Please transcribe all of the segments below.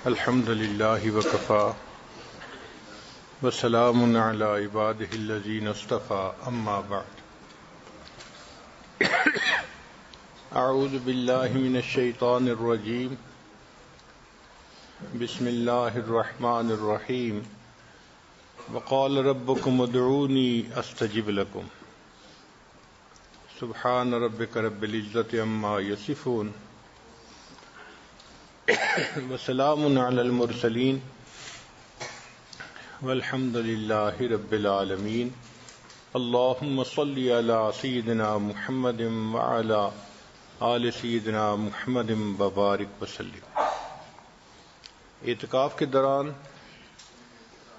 الحمد للہ وکفى وسلام علی عبادہ الذین اصطفى اما بعد اعوذ باللہ من الشیطان الرجیم بسم اللہ الرحمن الرحیم وقال ربکم ادعونی استجب لکم سبحان ربک رب العزۃ عما یصفون وسلام علی المرسلین والحمد للہ رب العالمین اللہم صلی علی سیدنا محمد وعلی آل سیدنا محمد وبارک وسلم۔ اعتکاف کے دوران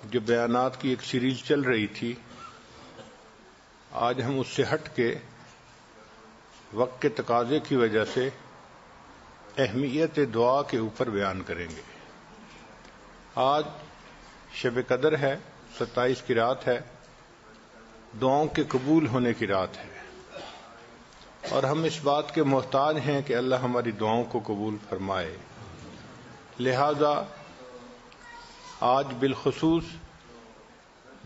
جو بیانات کی ایک سیریز چل رہی تھی، آج ہم اس سے ہٹ کے وقت کے تقاضے کی وجہ سے اہمیت دعا کے اوپر بیان کریں گے۔ آج شب قدر ہے، 27 کی رات ہے، دعاؤں کے قبول ہونے کی رات ہے، اور ہم اس بات کے محتاج ہیں کہ اللہ ہماری دعاؤں کو قبول فرمائے۔ لہذا آج بالخصوص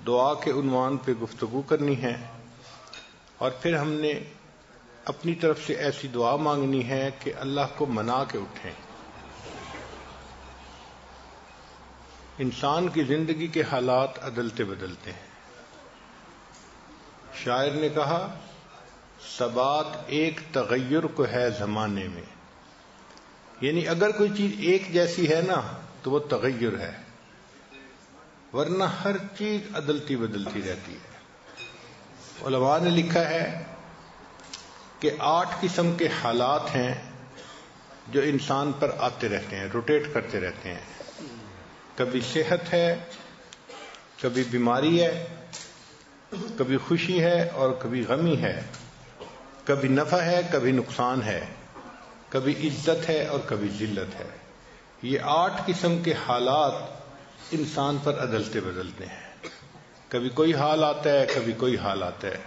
دعا کے عنوان پہ گفتگو کرنی ہے، اور پھر ہم نے اپنی طرف سے ایسی دعا مانگنی ہے کہ اللہ کو منا کے اٹھیں۔ انسان کی زندگی کے حالات عدلتے بدلتے ہیں۔ شاعر نے کہا ثبات ایک تغیر کو ہے زمانے میں، یعنی اگر کوئی چیز ایک جیسی ہے نا تو وہ تغیر ہے، ورنہ ہر چیز عدلتی بدلتی رہتی ہے۔ علماء نے لکھا ہے کہ 8 قسم کے حالات ہیں جو انسان پر آتے رہتے ہیں، روٹیٹ کرتے رہتے ہیں۔ کبھی صحت ہے، کبھی بیماری ہے، کبھی خوشی ہے اور کبھی غمی ہے، کبھی نفع ہے کبھی نقصان ہے، کبھی عزت ہے اور کبھی ذلت ہے۔ یہ 8 قسم کے حالات انسان پر عدلتے بدلتے ہیں۔ کبھی کوئی حال آتا ہے، کبھی کوئی حال آتا ہے،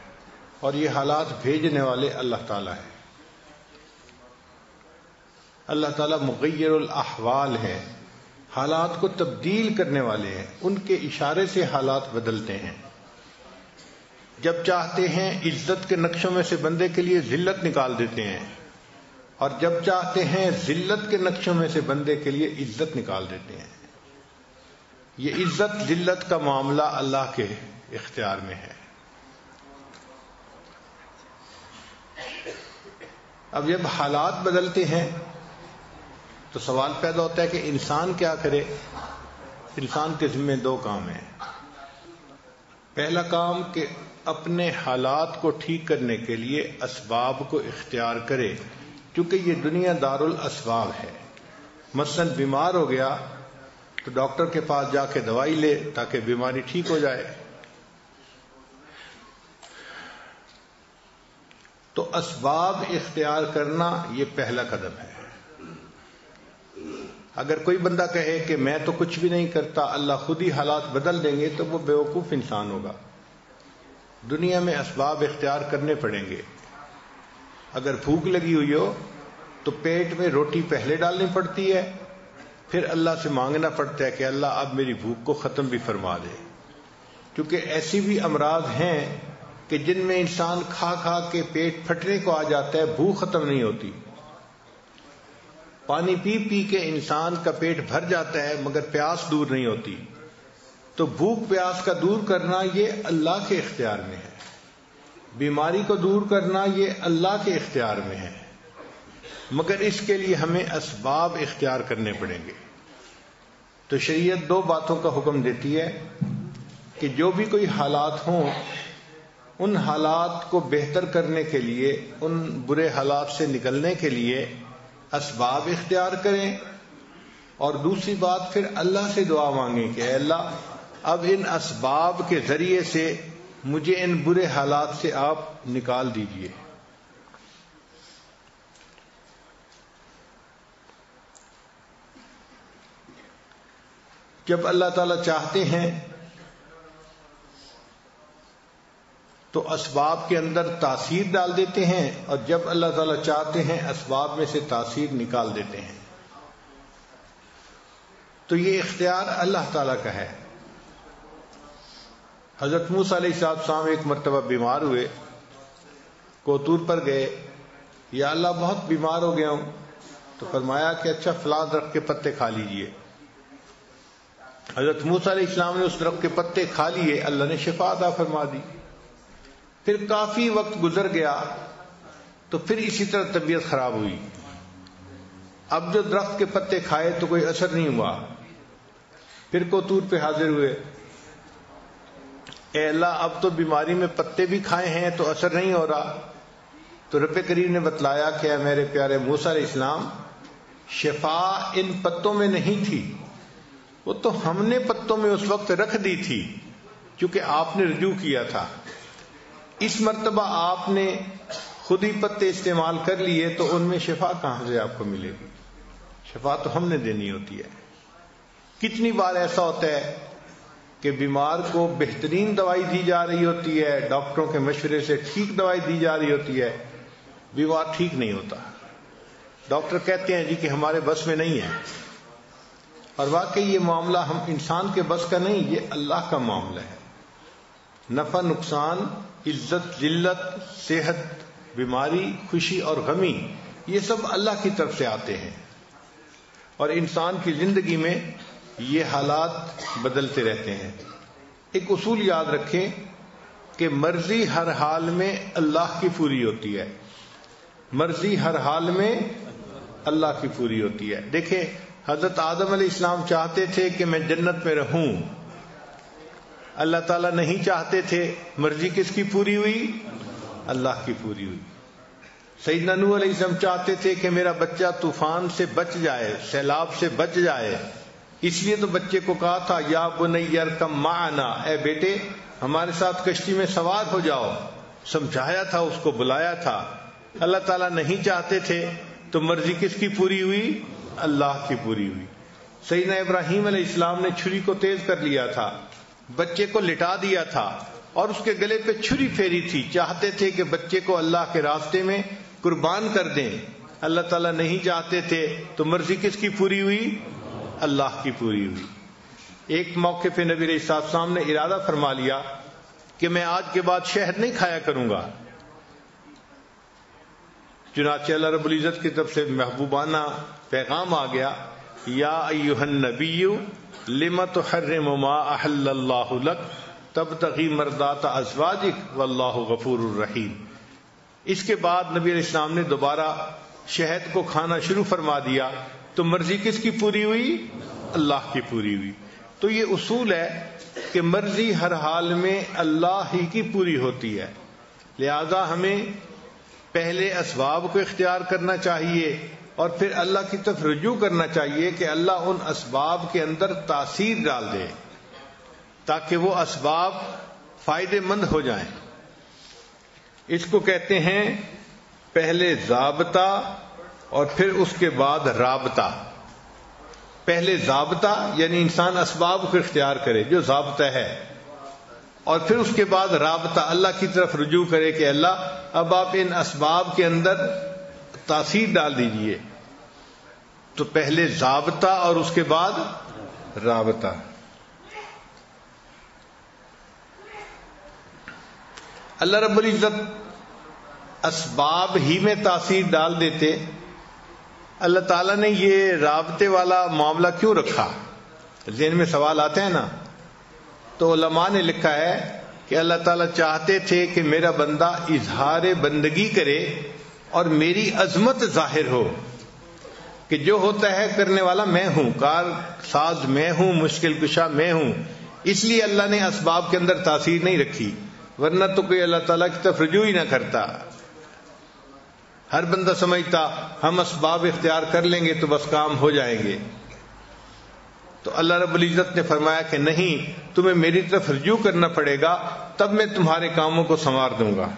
اور یہ حالات بھیجنے والے اللہ تعالیٰ ہیں۔ اللہ تعالیٰ مغیر الاحوال ہے، حالات کو تبدیل کرنے والے ہیں، ان کے اشارے سے حالات بدلتے ہیں۔ جب چاہتے ہیں عزت کے نقشوں میں سے بندے کے لیے ذلت نکال دیتے ہیں، اور جب چاہتے ہیں ذلت کے نقشوں میں سے بندے کے لیے عزت نکال دیتے ہیں۔ یہ عزت ذلت کا معاملہ اللہ کے اختیار میں ہے۔ اب جب حالات بدلتے ہیں تو سوال پیدا ہوتا ہے کہ انسان کیا کرے۔ انسان کے ذمہ 2 کام ہیں۔ پہلا کام کہ اپنے حالات کو ٹھیک کرنے کے لیے اسباب کو اختیار کرے، کیونکہ یہ دنیا دار الاسباب ہے۔ مثلا بیمار ہو گیا تو ڈاکٹر کے پاس جا کے دوائی لے تاکہ بیماری ٹھیک ہو جائے۔ تو اسباب اختیار کرنا یہ پہلا قدم ہے۔ اگر کوئی بندہ کہے کہ میں تو کچھ بھی نہیں کرتا، اللہ خود ہی حالات بدل دیں گے، تو وہ بیوقوف انسان ہوگا۔ دنیا میں اسباب اختیار کرنے پڑیں گے۔ اگر بھوک لگی ہوئی ہو تو پیٹ میں روٹی پہلے ڈالنی پڑتی ہے، پھر اللہ سے مانگنا پڑتا ہے کہ اللہ اب میری بھوک کو ختم بھی فرما دے، کیونکہ ایسی بھی امراض ہیں کہ جن میں انسان کھا کھا کے پیٹ پھٹنے کو آ جاتا ہے، بھوک ختم نہیں ہوتی۔ پانی پی پی کے انسان کا پیٹ بھر جاتا ہے مگر پیاس دور نہیں ہوتی۔ تو بھوک پیاس کا دور کرنا یہ اللہ کے اختیار میں ہے، بیماری کو دور کرنا یہ اللہ کے اختیار میں ہے، مگر اس کے لیے ہمیں اسباب اختیار کرنے پڑیں گے۔ تو شریعت 2 باتوں کا حکم دیتی ہے کہ جو بھی کوئی حالات ہوں، ان حالات کو بہتر کرنے کے لیے، ان برے حالات سے نکلنے کے لیے اسباب اختیار کریں، اور دوسری بات پھر اللہ سے دعا مانگیں کہ اے اللہ اب ان اسباب کے ذریعے سے مجھے ان برے حالات سے آپ نکال دیجئے۔ جب اللہ تعالیٰ چاہتے ہیں تو اسباب کے اندر تاثیر ڈال دیتے ہیں، اور جب اللہ تعالیٰ چاہتے ہیں اسباب میں سے تاثیر نکال دیتے ہیں۔ تو یہ اختیار اللہ تعالیٰ کا ہے. حضرت موسیٰ علیہ السلام ایک مرتبہ بیمار ہوئے, کوطور پر گئے, یا اللہ بہت بیمار ہو گیا ہوں. تو فرمایا کہ اچھا فلاں درخت کے پتے کھا لیجئے. حضرت موسیٰ علیہ السلام نے اس درخت کے پتے کھا لیے, اللہ نے شفا عطا فرما دی. پھر کافی وقت گزر گیا تو پھر اسی طرح طبیعت خراب ہوئی. اب جو درخت کے پتے کھائے تو کوئی اثر نہیں ہوا. پھر کوطور پہ حاضر ہوئے, اے اللہ اب تو بیماری میں پتے بھی کھائے ہیں تو اثر نہیں ہو رہا. تو رب کریم نے بتلایا کہ اے میرے پیارے موسیٰ علیہ السلام, شفا ان پتوں میں نہیں تھی, وہ تو ہم نے پتوں میں اس وقت رکھ دی تھی کیونکہ آپ نے رجوع کیا تھا. اس مرتبہ آپ نے خود ہی پتے استعمال کر لیے تو ان میں شفا کہاں سے آپ کو ملے گی؟ شفا تو ہم نے دینی ہوتی ہے. کتنی بار ایسا ہوتا ہے کہ بیمار کو بہترین دوائی دی جا رہی ہوتی ہے, ڈاکٹروں کے مشورے سے ٹھیک دوائی دی جا رہی ہوتی ہے, بیمار ٹھیک نہیں ہوتا. ڈاکٹر کہتے ہیں جی کہ ہمارے بس میں نہیں ہے, اور واقعی یہ معاملہ ہم انسان کے بس کا نہیں, یہ اللہ کا معاملہ ہے. نفع نقصان, عزت ذلت, صحت بیماری, خوشی اور غمی, یہ سب اللہ کی طرف سے آتے ہیں. اور انسان کی زندگی میں یہ حالات بدلتے رہتے ہیں. ایک اصول یاد رکھیں کہ مرضی ہر حال میں اللہ کی پوری ہوتی ہے. مرضی ہر حال میں اللہ کی پوری ہوتی ہے. دیکھیں حضرت آدم علیہ السلام چاہتے تھے کہ میں جنت میں رہوں, اللہ تعالیٰ نہیں چاہتے تھے. مرضی کس کی پوری ہوئی؟ اللہ کی پوری ہوئی. سیدنا نوح علیہ السلام چاہتے تھے کہ میرا بچہ طوفان سے بچ جائے, سیلاب سے بچ جائے, اس لیے تو بچے کو کہا تھا یا بنی ارکب معنا, اے بیٹے ہمارے ساتھ کشتی میں سوار ہو جاؤ. سمجھایا تھا, اس کو بلایا تھا. اللہ تعالیٰ نہیں چاہتے تھے تو مرضی کس کی پوری ہوئی؟ اللہ کی پوری ہوئی. سیدنا ابراہیم علیہ السلام نے چھری کو تیز کر لیا تھا, بچے کو لٹا دیا تھا اور اس کے گلے پہ چھری پھیری تھی. چاہتے تھے کہ بچے کو اللہ کے راستے میں قربان کر دیں. اللہ تعالیٰ نہیں چاہتے تھے تو مرضی کس کی پوری ہوئی؟ اللہ کی پوری ہوئی. ایک موقع پہ نبی علیہ السلام نے ارادہ فرما لیا کہ میں آج کے بعد شہد نہیں کھایا کروں گا. چنانچہ اللہ رب العزت کی طرف سے محبوبانہ پیغام آ گیا, یا ایھا النبی لم تحرم ما احل اللہ لک تبتغی مرضات ازواجک واللہ غفور الرحیم. اس کے بعد نبی علیہ السلام نے دوبارہ شہد کو کھانا شروع فرما دیا تو مرضی کس کی پوری ہوئی؟ اللہ کی پوری ہوئی. تو یہ اصول ہے کہ مرضی ہر حال میں اللہ ہی کی پوری ہوتی ہے. لہذا ہمیں پہلے اسباب کو اختیار کرنا چاہیے اور پھر اللہ کی طرف رجوع کرنا چاہیے کہ اللہ ان اسباب کے اندر تاثیر ڈال دے تاکہ وہ اسباب فائدے مند ہو جائیں. اس کو کہتے ہیں پہلے ضابطہ اور پھر اس کے بعد رابطہ. پہلے ضابطہ یعنی انسان اسباب کو اختیار کرے جو ضابطہ ہے, اور پھر اس کے بعد رابطہ, اللہ کی طرف رجوع کرے کہ اللہ اب آپ ان اسباب کے اندر تاثیر ڈال دیجئے. تو پہلے ضابطہ اور اس کے بعد رابطہ. اللہ رب العزت اسباب ہی میں تاثیر ڈال دیتے, اللہ تعالیٰ نے یہ رابطے والا معاملہ کیوں رکھا؟ ذہن میں سوال آتے ہیں نا. تو علماء نے لکھا ہے کہ اللہ تعالیٰ چاہتے تھے کہ میرا بندہ اظہار بندگی کرے اور میری عظمت ظاہر ہو کہ جو ہوتا ہے کرنے والا میں ہوں, کار ساز میں ہوں, مشکل کشا میں ہوں. اس لیے اللہ نے اسباب کے اندر تاثیر نہیں رکھی, ورنہ تو کوئی اللہ تعالیٰ کی طرف رجوع ہی نہ کرتا. ہر بندہ سمجھتا ہم اسباب اختیار کر لیں گے تو بس کام ہو جائیں گے. تو اللہ رب العزت نے فرمایا کہ نہیں, تمہیں میری طرف رجوع کرنا پڑے گا, تب میں تمہارے کاموں کو سنوار دوں گا.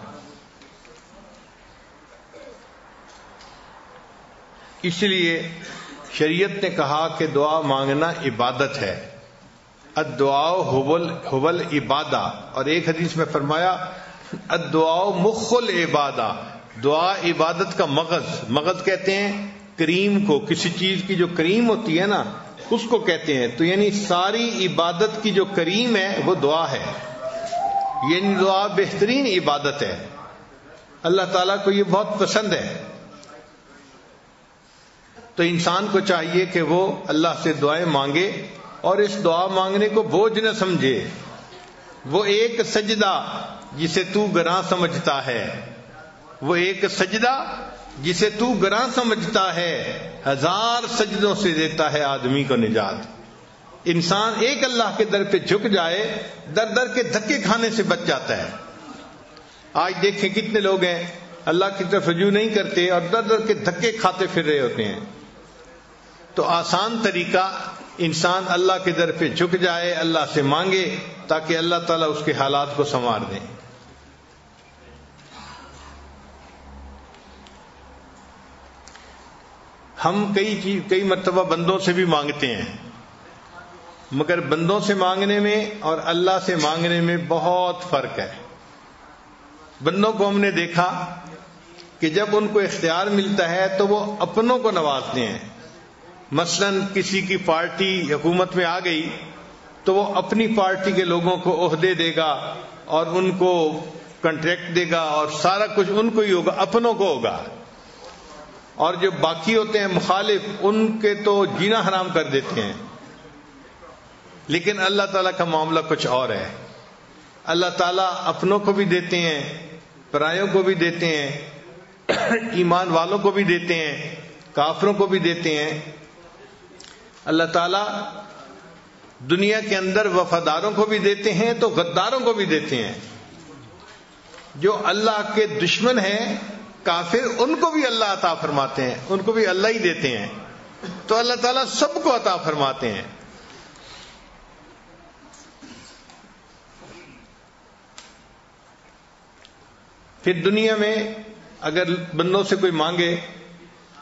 اس لیے شریعت نے کہا کہ دعا مانگنا عبادت ہے. الدعاء هو العبادہ, اور ایک حدیث میں فرمایا الدعاء مخ العبادہ, دعا عبادت کا مغز. مغز کہتے ہیں کریم کو, کسی چیز کی جو کریم ہوتی ہے نا, اس کو کہتے ہیں. تو یعنی ساری عبادت کی جو کریم ہے وہ دعا ہے. یعنی دعا بہترین عبادت ہے. اللہ تعالیٰ کو یہ بہت پسند ہے. تو انسان کو چاہیے کہ وہ اللہ سے دعائیں مانگے اور اس دعا مانگنے کو بوجھ نہ سمجھے. وہ ایک سجدہ جسے تو گراں سمجھتا ہے، وہ ایک سجدہ جسے تو گراں سمجھتا ہے، 1000 سجدوں سے دیتا ہے آدمی کو نجات. انسان ایک اللہ کے در پہ جھک جائے، در در کے دھکے کھانے سے بچ جاتا ہے. آج دیکھیں کتنے لوگ ہیں اللہ کی طرف رجوع نہیں کرتے اور در در کے دھکے کھاتے پھر رہے ہوتے ہیں. تو آسان طریقہ انسان اللہ کے در پہ جھک جائے، اللہ سے مانگے تاکہ اللہ تعالیٰ اس کے حالات کو سنوار دیں. ہم کئی مرتبہ بندوں سے بھی مانگتے ہیں، مگر بندوں سے مانگنے میں اور اللہ سے مانگنے میں بہت فرق ہے. بندوں کو ہم نے دیکھا کہ جب ان کو اختیار ملتا ہے تو وہ اپنوں کو نوازتے ہیں. مثلا کسی کی پارٹی حکومت میں آ گئی تو وہ اپنی پارٹی کے لوگوں کو عہدے دے گا اور ان کو کنٹریکٹ دے گا اور سارا کچھ ان کو ہی ہوگا، اپنوں کو ہوگا. اور جو باقی ہوتے ہیں مخالف، ان کے تو جینا حرام کر دیتے ہیں. لیکن اللہ تعالیٰ کا معاملہ کچھ اور ہے. اللہ تعالیٰ اپنوں کو بھی دیتے ہیں، پرایوں کو بھی دیتے ہیں، ایمان والوں کو بھی دیتے ہیں، کافروں کو بھی دیتے ہیں. اللہ تعالیٰ دنیا کے اندر وفاداروں کو بھی دیتے ہیں تو غداروں کو بھی دیتے ہیں. جو اللہ کے دشمن ہیں کافر، ان کو بھی اللہ عطا فرماتے ہیں، ان کو بھی اللہ ہی دیتے ہیں. تو اللہ تعالیٰ سب کو عطا فرماتے ہیں. پھر دنیا میں اگر بندوں سے کوئی مانگے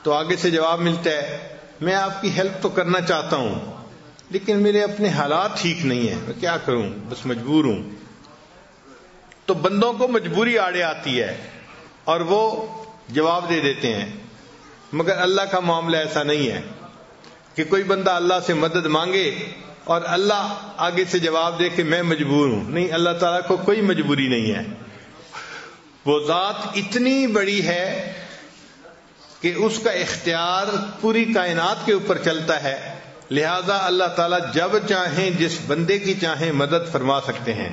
تو آگے سے جواب ملتا ہے میں آپ کی ہیلپ تو کرنا چاہتا ہوں لیکن میرے اپنے حالات ٹھیک نہیں ہیں، میں کیا کروں، بس مجبور ہوں. تو بندوں کو مجبوری آڑے آتی ہے اور وہ جواب دے دیتے ہیں. مگر اللہ کا معاملہ ایسا نہیں ہے کہ کوئی بندہ اللہ سے مدد مانگے اور اللہ آگے سے جواب دے کہ میں مجبور ہوں. نہیں، اللہ تعالیٰ کو کوئی مجبوری نہیں ہے. وہ ذات اتنی بڑی ہے کہ اس کا اختیار پوری کائنات کے اوپر چلتا ہے، لہذا اللہ تعالیٰ جب چاہیں جس بندے کی چاہیں مدد فرما سکتے ہیں.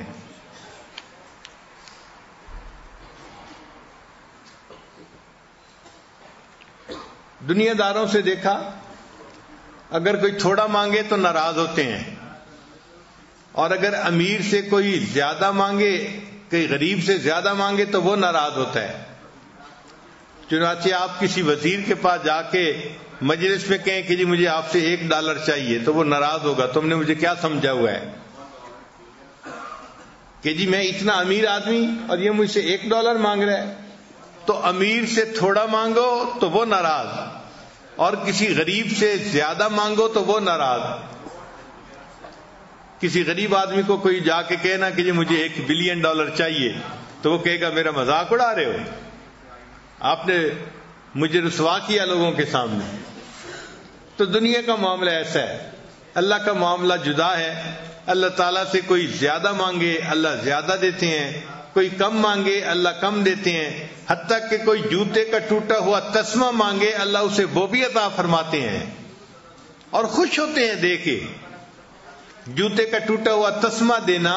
دنیا داروں سے دیکھا اگر کوئی تھوڑا مانگے تو ناراض ہوتے ہیں، اور اگر امیر سے کوئی زیادہ مانگے، کوئی غریب سے زیادہ مانگے تو وہ ناراض ہوتا ہے. چنانچہ آپ کسی وزیر کے پاس جا کے مجلس میں کہیں کہ جی مجھے آپ سے $1 چاہیے تو وہ ناراض ہوگا، تم نے مجھے کیا سمجھا ہوا ہے کہ جی میں اتنا امیر آدمی اور یہ مجھ سے $1 مانگ رہا ہے. تو امیر سے تھوڑا مانگو تو وہ ناراض، اور کسی غریب سے زیادہ مانگو تو وہ ناراض. کسی غریب آدمی کو کوئی جا کے کہنا کہ جی مجھے $1 بلین چاہیے تو وہ کہے گا میرا مذاق اڑا رہے ہو، آپ نے مجھے رسوا کیا لوگوں کے سامنے. تو دنیا کا معاملہ ایسا ہے، اللہ کا معاملہ جدا ہے. اللہ تعالیٰ سے کوئی زیادہ مانگے اللہ زیادہ دیتے ہیں، کوئی کم مانگے اللہ کم دیتے ہیں. حتیٰ کہ کوئی جوتے کا ٹوٹا ہوا تسمہ مانگے اللہ اسے وہ بھی عطا فرماتے ہیں اور خوش ہوتے ہیں دے کے. جوتے کا ٹوٹا ہوا تسمہ دینا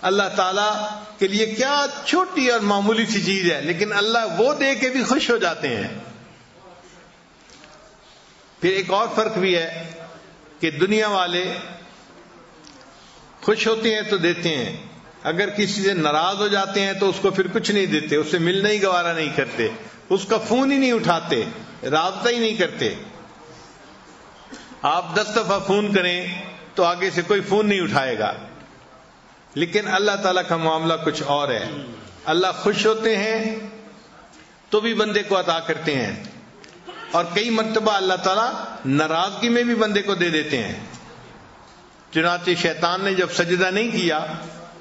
اللہ تعالیٰ کے لیے کیا چھوٹی اور معمولی سی چیز ہے، لیکن اللہ وہ دے کے بھی خوش ہو جاتے ہیں. پھر ایک اور فرق بھی ہے کہ دنیا والے خوش ہوتے ہیں تو دیتے ہیں، اگر کسی سے ناراض ہو جاتے ہیں تو اس کو پھر کچھ نہیں دیتے، اس سے ملنا ہی گوارا نہیں کرتے، اس کا فون ہی نہیں اٹھاتے، رابطہ ہی نہیں کرتے. آپ 10 دفعہ فون کریں تو آگے سے کوئی فون نہیں اٹھائے گا. لیکن اللہ تعالیٰ کا معاملہ کچھ اور ہے. اللہ خوش ہوتے ہیں تو بھی بندے کو عطا کرتے ہیں، اور کئی مرتبہ اللہ تعالیٰ ناراضگی میں بھی بندے کو دے دیتے ہیں. چنانچہ شیطان نے جب سجدہ نہیں کیا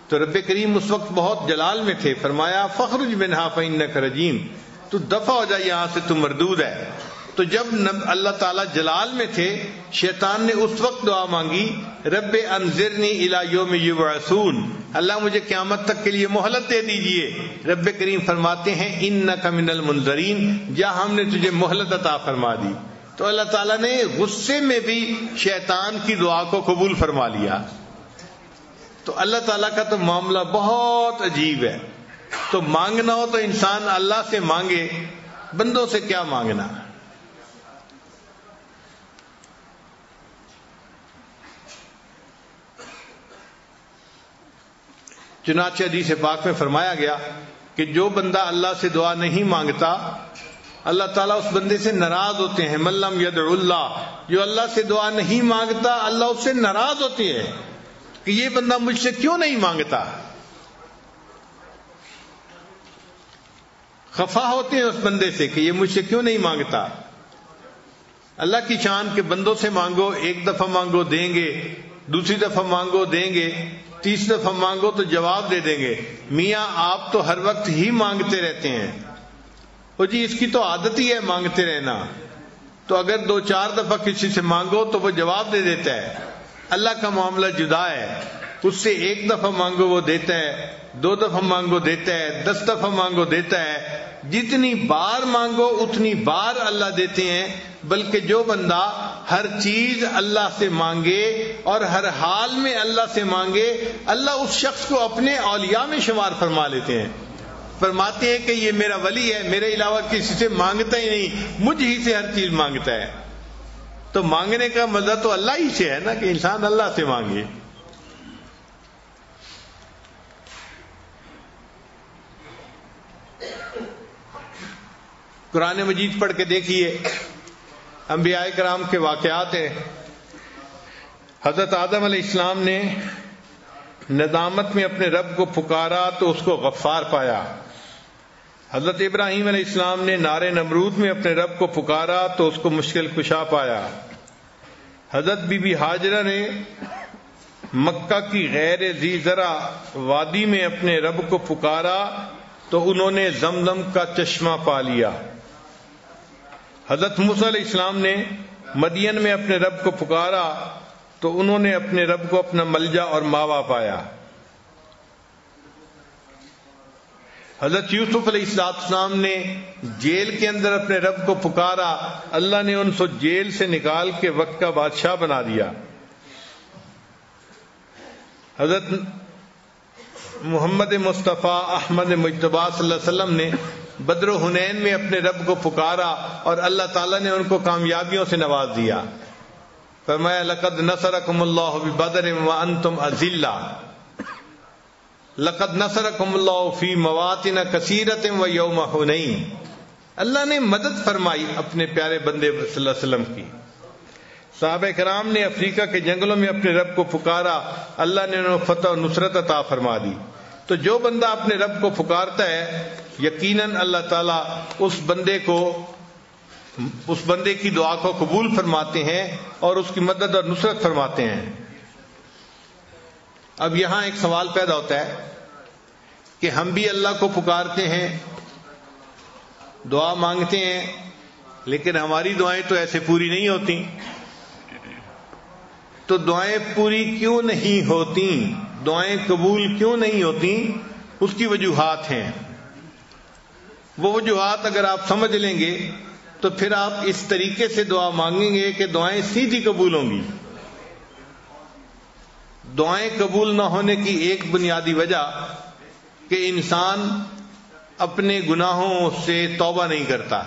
تو رب کریم اس وقت بہت جلال میں تھے، فرمایا فخرج منہا فإنک رجیم، تو دفع ہو جائے یہاں سے، تو مردود ہے. تو جب اللہ تعالیٰ جلال میں تھے شیطان نے اس وقت دعا مانگی رب انذرنی الی یوم یبعثون، اللہ مجھے قیامت تک کے لیے مہلت دے دیجئے۔ رب کریم فرماتے ہیں انک من المنذرین، جا ہم نے تجھے مہلت عطا فرما دی۔ تو اللہ تعالیٰ نے غصے میں بھی شیطان کی دعا کو قبول فرما لیا۔ تو اللہ تعالیٰ کا تو معاملہ بہت عجیب ہے۔ تو مانگنا ہو تو انسان اللہ سے مانگے، بندوں سے کیا مانگنا۔ چنانچہ حدیث پاک میں فرمایا گیا کہ جو بندہ اللہ سے دعا نہیں مانگتا اللہ تعالیٰ اس بندے سے ناراض ہوتے ہیں۔ من لم یدع اللہ، جو اللہ سے دعا نہیں مانگتا اللہ اس سے ناراض ہوتے ہیں کہ یہ بندہ مجھ سے کیوں نہیں مانگتا، خفا ہوتے ہیں اس بندے سے کہ یہ مجھ سے کیوں نہیں مانگتا۔ اللہ کی شان کے بندوں سے مانگو، ایک دفعہ مانگو دیں گے، دوسری دفعہ مانگو دیں گے، تیسری دفعہ مانگو تو جواب دے دیں گے۔ میاں آپ تو ہر وقت ہی مانگتے رہتے ہیں، وہ جی اس کی تو عادت ہی ہے مانگتے رہنا، تو اگر 2-4 دفعہ کسی سے مانگو تو وہ جواب دے دیتا ہے۔ اللہ کا معاملہ جدا ہے، اس سے 1 دفعہ مانگو وہ دیتا ہے، 2 دفعہ مانگو دیتا ہے، 10 دفعہ مانگو دیتا ہے، جتنی بار مانگو اتنی بار اللہ دیتے ہیں۔ بلکہ جو بندہ ہر چیز اللہ سے مانگے اور ہر حال میں اللہ سے مانگے اللہ اس شخص کو اپنے اولیاء میں شمار فرما لیتے ہیں۔ فرماتے ہیں کہ یہ میرا ولی ہے، میرے علاوہ کسی سے مانگتا ہی نہیں، مجھ ہی سے ہر چیز مانگتا ہے۔ تو مانگنے کا مزہ تو اللہ ہی سے ہے نا کہ انسان اللہ سے مانگے۔ قرآن مجید پڑھ کے دیکھیے، انبیاء کرام کے واقعات ہیں۔ حضرت آدم علیہ السلام نے ندامت میں اپنے رب کو پکارا تو اس کو غفار پایا۔ حضرت ابراہیم علیہ السلام نے نار نمرود میں اپنے رب کو پکارا تو اس کو مشکل کشا پایا۔ حضرت بی بی ہاجرہ نے مکہ کی غیر ذی زرع وادی میں اپنے رب کو پکارا تو انہوں نے زمزم کا چشمہ پا لیا۔ حضرت موسیٰ علیہ السلام نے مدین میں اپنے رب کو پکارا تو انہوں نے اپنے رب کو اپنا ملجا اور ماوا پایا۔ حضرت یوسف علیہ السلام نے جیل کے اندر اپنے رب کو پکارا، اللہ نے ان کو جیل سے نکال کے وقت کا بادشاہ بنا دیا۔ حضرت محمد مصطفیٰ احمد مجتبی صلی اللہ علیہ وسلم نے بدر و حنین میں اپنے رب کو پکارا اور اللہ تعالیٰ نے ان کو کامیابیوں سے نواز دیا۔ فرمایا لقد نصرکم اللہ ببدر وانتم اذلہ، لقد نصرکم اللہ فی مواطن کثیرۃ ویوم حنین، اللہ نے مدد فرمائی اپنے پیارے بندے صلی اللہ علیہ وسلم کی۔ صحابہ کرام نے افریقہ کے جنگلوں میں اپنے رب کو پکارا، اللہ نے انہیں فتح و نصرت عطا فرما دی۔ تو جو بندہ اپنے رب کو پکارتا ہے یقیناً اللہ تعالیٰ اس بندے کی دعا کو قبول فرماتے ہیں اور اس کی مدد اور نصرت فرماتے ہیں۔ اب یہاں ایک سوال پیدا ہوتا ہے کہ ہم بھی اللہ کو پکارتے ہیں، دعا مانگتے ہیں، لیکن ہماری دعائیں تو ایسے پوری نہیں ہوتی۔ تو دعائیں پوری کیوں نہیں ہوتی، دعائیں قبول کیوں نہیں ہوتی، اس کی وجوہات ہیں۔ وہ وجوہات اگر آپ سمجھ لیں گے تو پھر آپ اس طریقے سے دعا مانگیں گے کہ دعائیں سیدھی قبول ہوں گی۔ دعائیں قبول نہ ہونے کی ایک بنیادی وجہ کہ انسان اپنے گناہوں سے توبہ نہیں کرتا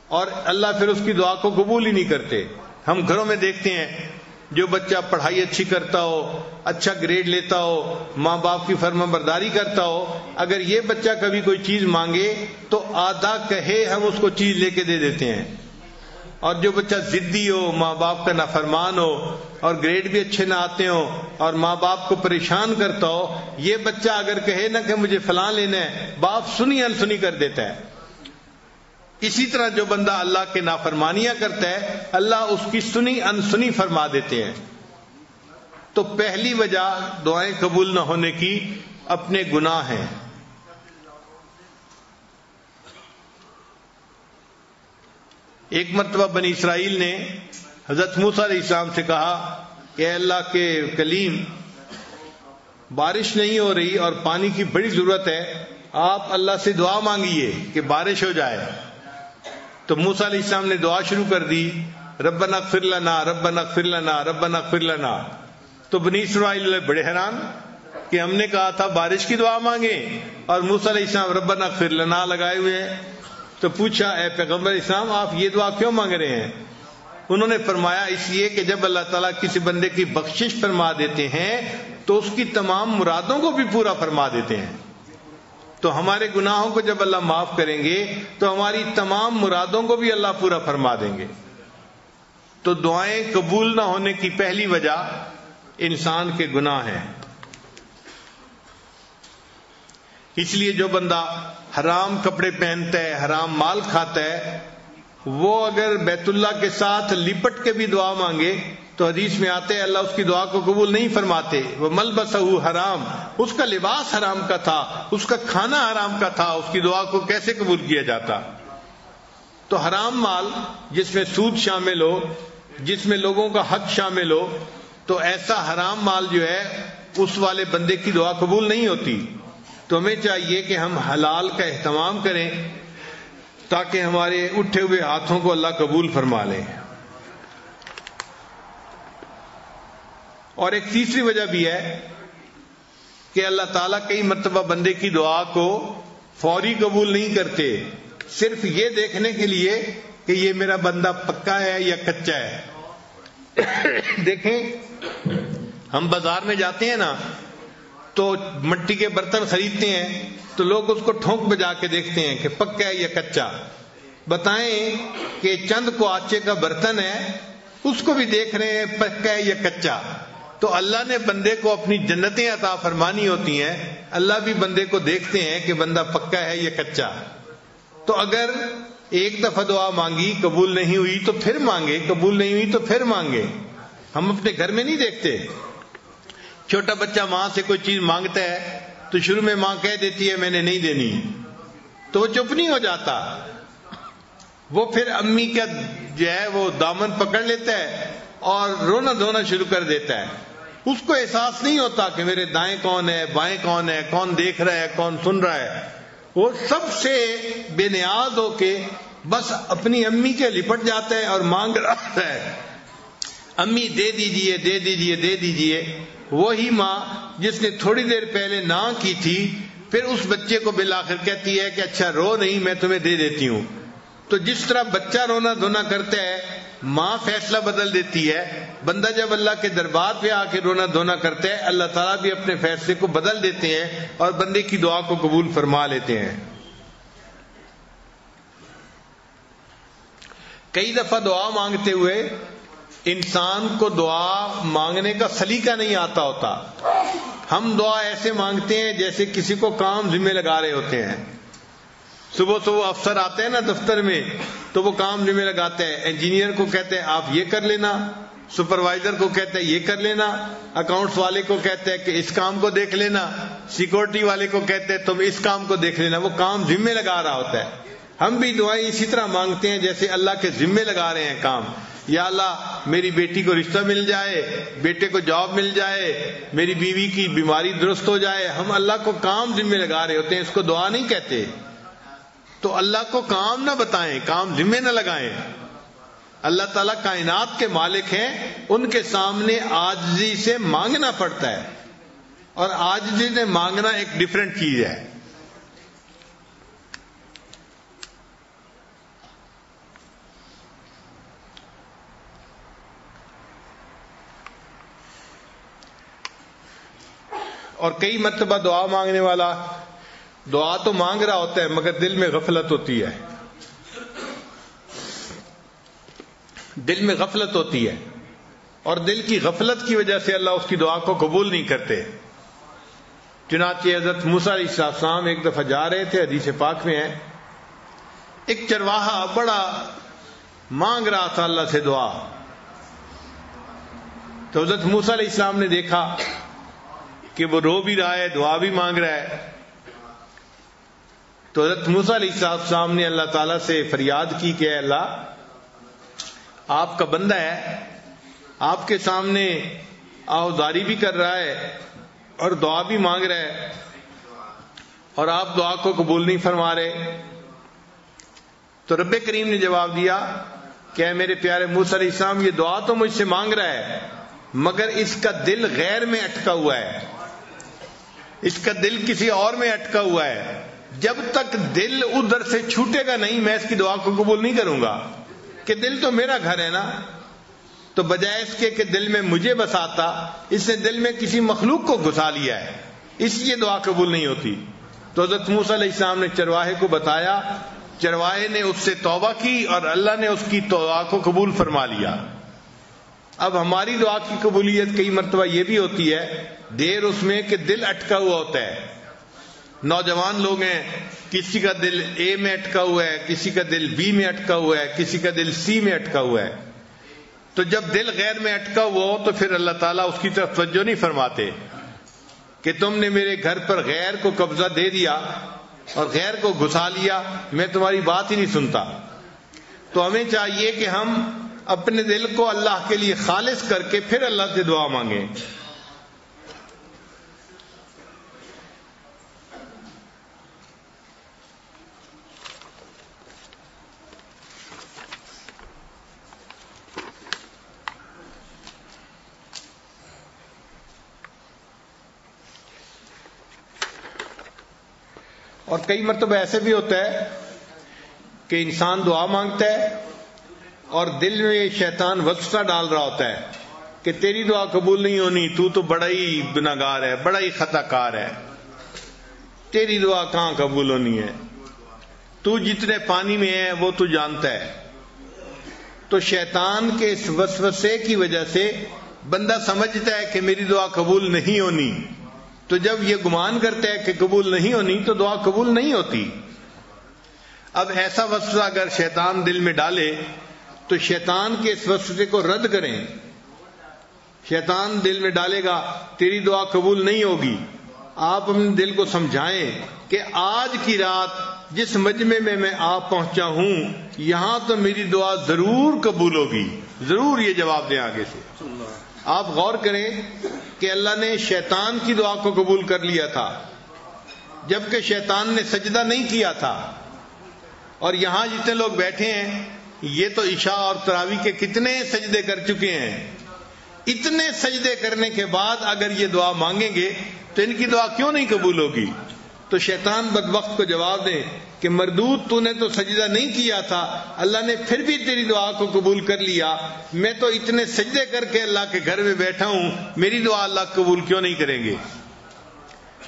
اور اللہ پھر اس کی دعا کو قبول ہی نہیں کرتے۔ ہم گھروں میں دیکھتے ہیں جو بچہ پڑھائی اچھی کرتا ہو، اچھا گریڈ لیتا ہو، ماں باپ کی فرما برداری کرتا ہو، اگر یہ بچہ کبھی کوئی چیز مانگے تو آدھا کہے ہم اس کو چیز لے کے دے دیتے ہیں، اور جو بچہ ضدی ہو، ماں باپ کا نافرمان ہو اور گریڈ بھی اچھے نہ آتے ہو اور ماں باپ کو پریشان کرتا ہو، یہ بچہ اگر کہے نا کہ مجھے فلاں لینا ہے، باپ سنی انسنی کر دیتا ہے۔ اسی طرح جو بندہ اللہ کے نافرمانیاں کرتا ہے اللہ اس کی سنی انسنی فرما دیتے ہیں۔ تو پہلی وجہ دعائیں قبول نہ ہونے کی اپنے گناہ ہیں۔ ایک مرتبہ بنی اسرائیل نے حضرت موسیٰ علیہ السلام سے کہا کہ اے اللہ کے کلیم، بارش نہیں ہو رہی اور پانی کی بڑی ضرورت ہے، آپ اللہ سے دعا مانگیے کہ بارش ہو جائے۔ تو موسیٰ علیہ السلام نے دعا شروع کر دی، ربنا اغفر لنا ربنا اغفر لنا ربنا اغفر لنا۔ تو بنی اسرائیل بڑے حیران کہ ہم نے کہا تھا بارش کی دعا مانگیں اور موسیٰ علیہ السلام ربنا اغفر لنا لگائے ہوئے ہیں۔ تو پوچھا اے پیغمبر اسلام، آپ یہ دعا کیوں مانگ رہے ہیں؟ انہوں نے فرمایا اس لیے کہ جب اللہ تعالیٰ کسی بندے کی بخشش فرما دیتے ہیں تو اس کی تمام مرادوں کو بھی پورا فرما دیتے ہیں۔ تو ہمارے گناہوں کو جب اللہ معاف کریں گے تو ہماری تمام مرادوں کو بھی اللہ پورا فرما دیں گے۔ تو دعائیں قبول نہ ہونے کی پہلی وجہ انسان کے گناہ ہیں۔ اس لیے جو بندہ حرام کپڑے پہنتا ہے، حرام مال کھاتا ہے، وہ اگر بیت اللہ کے ساتھ لپٹ کے بھی دعا مانگے تو حدیث میں آتے ہیں اللہ اس کی دعا کو قبول نہیں فرماتے۔ وہ ملبسہ حرام، اس کا لباس حرام کا تھا، اس کا کھانا حرام کا تھا، اس کی دعا کو کیسے قبول کیا جاتا؟ تو حرام مال جس میں سود شامل ہو، جس میں لوگوں کا حق شامل ہو، تو ایسا حرام مال جو ہے اس والے بندے کی دعا قبول نہیں ہوتی۔ تو ہمیں چاہیے کہ ہم حلال کا اہتمام کریں تاکہ ہمارے اٹھے ہوئے ہاتھوں کو اللہ قبول فرما لے۔ اور ایک تیسری وجہ بھی ہے کہ اللہ تعالیٰ کئی مرتبہ بندے کی دعا کو فوری قبول نہیں کرتے، صرف یہ دیکھنے کے لیے کہ یہ میرا بندہ پکا ہے یا کچا ہے۔ دیکھیں ہم بازار میں جاتے ہیں نا تو مٹی کے برتن خریدتے ہیں تو لوگ اس کو ٹھونک بجا کے دیکھتے ہیں کہ پکا ہے یا کچا۔ بتائیں کہ چند کو آچے کا برتن ہے، اس کو بھی دیکھ رہے ہیں پکا ہے یا کچا۔ تو اللہ نے بندے کو اپنی جنتیں عطا فرمانی ہوتی ہیں، اللہ بھی بندے کو دیکھتے ہیں کہ بندہ پکا ہے یا کچا۔ تو اگر ایک دفعہ دعا مانگی قبول نہیں ہوئی تو پھر مانگے، قبول نہیں ہوئی تو پھر مانگے۔ ہم اپنے گھر میں نہیں دیکھتے، چھوٹا بچہ ماں سے کوئی چیز مانگتا ہے تو شروع میں ماں کہہ دیتی ہے میں نے نہیں دینی، تو وہ چپ نہیں ہو جاتا، وہ پھر امی کا جو ہے وہ دامن پکڑ لیتا ہے اور رونا دھونا شروع کر دیتا ہے۔ اس کو احساس نہیں ہوتا کہ میرے دائیں کون ہے، بائیں کون ہے، کون دیکھ رہا ہے، کون سن رہا ہے۔ وہ سب سے بے نیاز ہو کے بس اپنی امی کے لپٹ جاتا ہے اور مانگ رہا ہے، امی دے دیجئے دے دیجئے دے دیجئے۔ وہی ماں جس نے تھوڑی دیر پہلے نہ کی تھی پھر اس بچے کو بالآخر کہتی ہے کہ اچھا رو نہیں، میں تمہیں دے دیتی ہوں۔ تو جس طرح بچہ رونا دھونا کرتا ہے ماں فیصلہ بدل دیتی ہے، بندہ جب اللہ کے دربار پہ آ کے رونا دھونا کرتا ہے اللہ تعالیٰ بھی اپنے فیصلے کو بدل دیتے ہیں اور بندے کی دعا کو قبول فرما لیتے ہیں۔ کئی دفعہ دعا مانگتے ہوئے انسان کو دعا مانگنے کا سلیقہ نہیں آتا ہوتا۔ ہم دعا ایسے مانگتے ہیں جیسے کسی کو کام ذمہ لگا رہے ہوتے ہیں۔ صبح صبح افسر آتے ہیں نا دفتر میں تو وہ کام ذمہ لگاتے ہیں، انجینئر کو کہتے ہیں آپ یہ کر لینا، سپروائزر کو کہتے ہیں یہ کر لینا، اکاؤنٹس والے کو کہتے ہیں کہ اس کام کو دیکھ لینا، سیکورٹی والے کو کہتے ہیں تم اس کام کو دیکھ لینا، وہ کام ذمہ لگا رہا ہوتا ہے۔ ہم بھی دعائیں اسی طرح مانگتے ہیں جیسے اللہ کے ذمہ لگا رہے ہیں کام۔ یا اللہ میری بیٹی کو رشتہ مل جائے، بیٹے کو جاب مل جائے، میری بیوی کی بیماری درست ہو جائے، ہم اللہ کو کام ذمہ لگا رہے ہوتے ہیں، اس کو دعا نہیں کہتے۔ تو اللہ کو کام نہ بتائیں، کام ذمہ نہ لگائیں۔ اللہ تعالیٰ کائنات کے مالک ہیں، ان کے سامنے عاجزی سے مانگنا پڑتا ہے، اور عاجزی سے مانگنا ایک ڈیفرنٹ چیز ہے۔ اور کئی مرتبہ دعا مانگنے والا دعا تو مانگ رہا ہوتا ہے مگر دل میں غفلت ہوتی ہے، دل میں غفلت ہوتی ہے، اور دل کی غفلت کی وجہ سے اللہ اس کی دعا کو قبول نہیں کرتے۔ چنانچہ حضرت موسیٰ علیہ السلام ایک دفعہ جا رہے تھے، حدیث پاک میں ہے، ایک چرواہا بڑا مانگ رہا تھا اللہ سے دعا، تو حضرت موسیٰ علیہ السلام نے دیکھا کہ وہ رو بھی رہا ہے، دعا بھی مانگ رہا ہے، تو حضرت موسیٰ علیہ السلام نے اللہ تعالیٰ سے فریاد کی کہ اے اللہ آپ کا بندہ ہے، آپ کے سامنے آہوازاری بھی کر رہا ہے اور دعا بھی مانگ رہا ہے، اور آپ دعا کو قبول نہیں فرما رہے، تو رب کریم نے جواب دیا کہ اے میرے پیارے موسیٰ علیہ السلام، یہ دعا تو مجھ سے مانگ رہا ہے مگر اس کا دل غیر میں اٹکا ہوا ہے، اس کا دل کسی اور میں اٹکا ہوا ہے، جب تک دل ادھر سے چھوٹے گا نہیں میں اس کی دعا کو قبول نہیں کروں گا، کہ دل تو میرا گھر ہے نا، تو بجائے اس کے کہ دل میں مجھے بساتا، اس نے دل میں کسی مخلوق کو گھسا لیا ہے، اس لیے دعا قبول نہیں ہوتی۔ تو حضرت موسیٰ علیہ السلام نے چرواہے کو بتایا، چرواہے نے اس سے توبہ کی اور اللہ نے اس کی دعا کو قبول فرما لیا۔ اب ہماری دعا کی قبولیت کئی مرتبہ یہ بھی ہوتی ہے دیر اس میں کہ دل اٹکا ہوا ہوتا ہے۔ نوجوان لوگ ہیں، کسی کا دل اے میں اٹکا ہوا ہے، کسی کا دل بی میں اٹکا ہوا ہے، کسی کا دل سی میں اٹکا ہوا ہے، تو جب دل غیر میں اٹکا ہوا ہو تو پھر اللہ تعالیٰ اس کی طرف توجہ نہیں فرماتے کہ تم نے میرے گھر پر غیر کو قبضہ دے دیا اور غیر کو گھسا لیا، میں تمہاری بات ہی نہیں سنتا۔ تو ہمیں چاہیے کہ ہم اپنے دل کو اللہ کے لیے خالص کر کے پھر اللہ سے دعا مانگیں۔ اور کئی مرتبہ ایسے بھی ہوتا ہے کہ انسان دعا مانگتا ہے اور دل میں شیطان وسوسہ ڈال رہا ہوتا ہے کہ تیری دعا قبول نہیں ہونی، تو بڑا ہی گناہگار ہے، بڑا ہی خطا کار ہے، تیری دعا کہاں قبول ہونی ہے، تو جتنے پانی میں ہے وہ تو جانتا ہے۔ تو شیطان کے اس وسوسے کی وجہ سے بندہ سمجھتا ہے کہ میری دعا قبول نہیں ہونی، تو جب یہ گمان کرتا ہے کہ قبول نہیں ہونی تو دعا قبول نہیں ہوتی۔ اب ایسا وسوسہ اگر شیطان دل میں ڈالے تو شیطان کے اس وسوسے کو رد کریں۔ شیطان دل میں ڈالے گا تیری دعا قبول نہیں ہوگی، آپ اپنے دل کو سمجھائیں کہ آج کی رات جس مجمع میں آپ پہنچا ہوں یہاں تو میری دعا ضرور قبول ہوگی، ضرور یہ جواب دیں آگے سے۔ آپ غور کریں کہ اللہ نے شیطان کی دعا کو قبول کر لیا تھا جبکہ شیطان نے سجدہ نہیں کیا تھا، اور یہاں جتنے لوگ بیٹھے ہیں یہ تو عشاء اور تراویح کے کتنے سجدے کر چکے ہیں، اتنے سجدے کرنے کے بعد اگر یہ دعا مانگیں گے تو ان کی دعا کیوں نہیں قبول ہوگی؟ تو شیطان بدبخت کو جواب دے کہ مردود، تو نے تو سجدہ نہیں کیا تھا، اللہ نے پھر بھی تیری دعا کو قبول کر لیا، میں تو اتنے سجدے کر کے اللہ کے گھر میں بیٹھا ہوں، میری دعا اللہ قبول کیوں نہیں کریں گے؟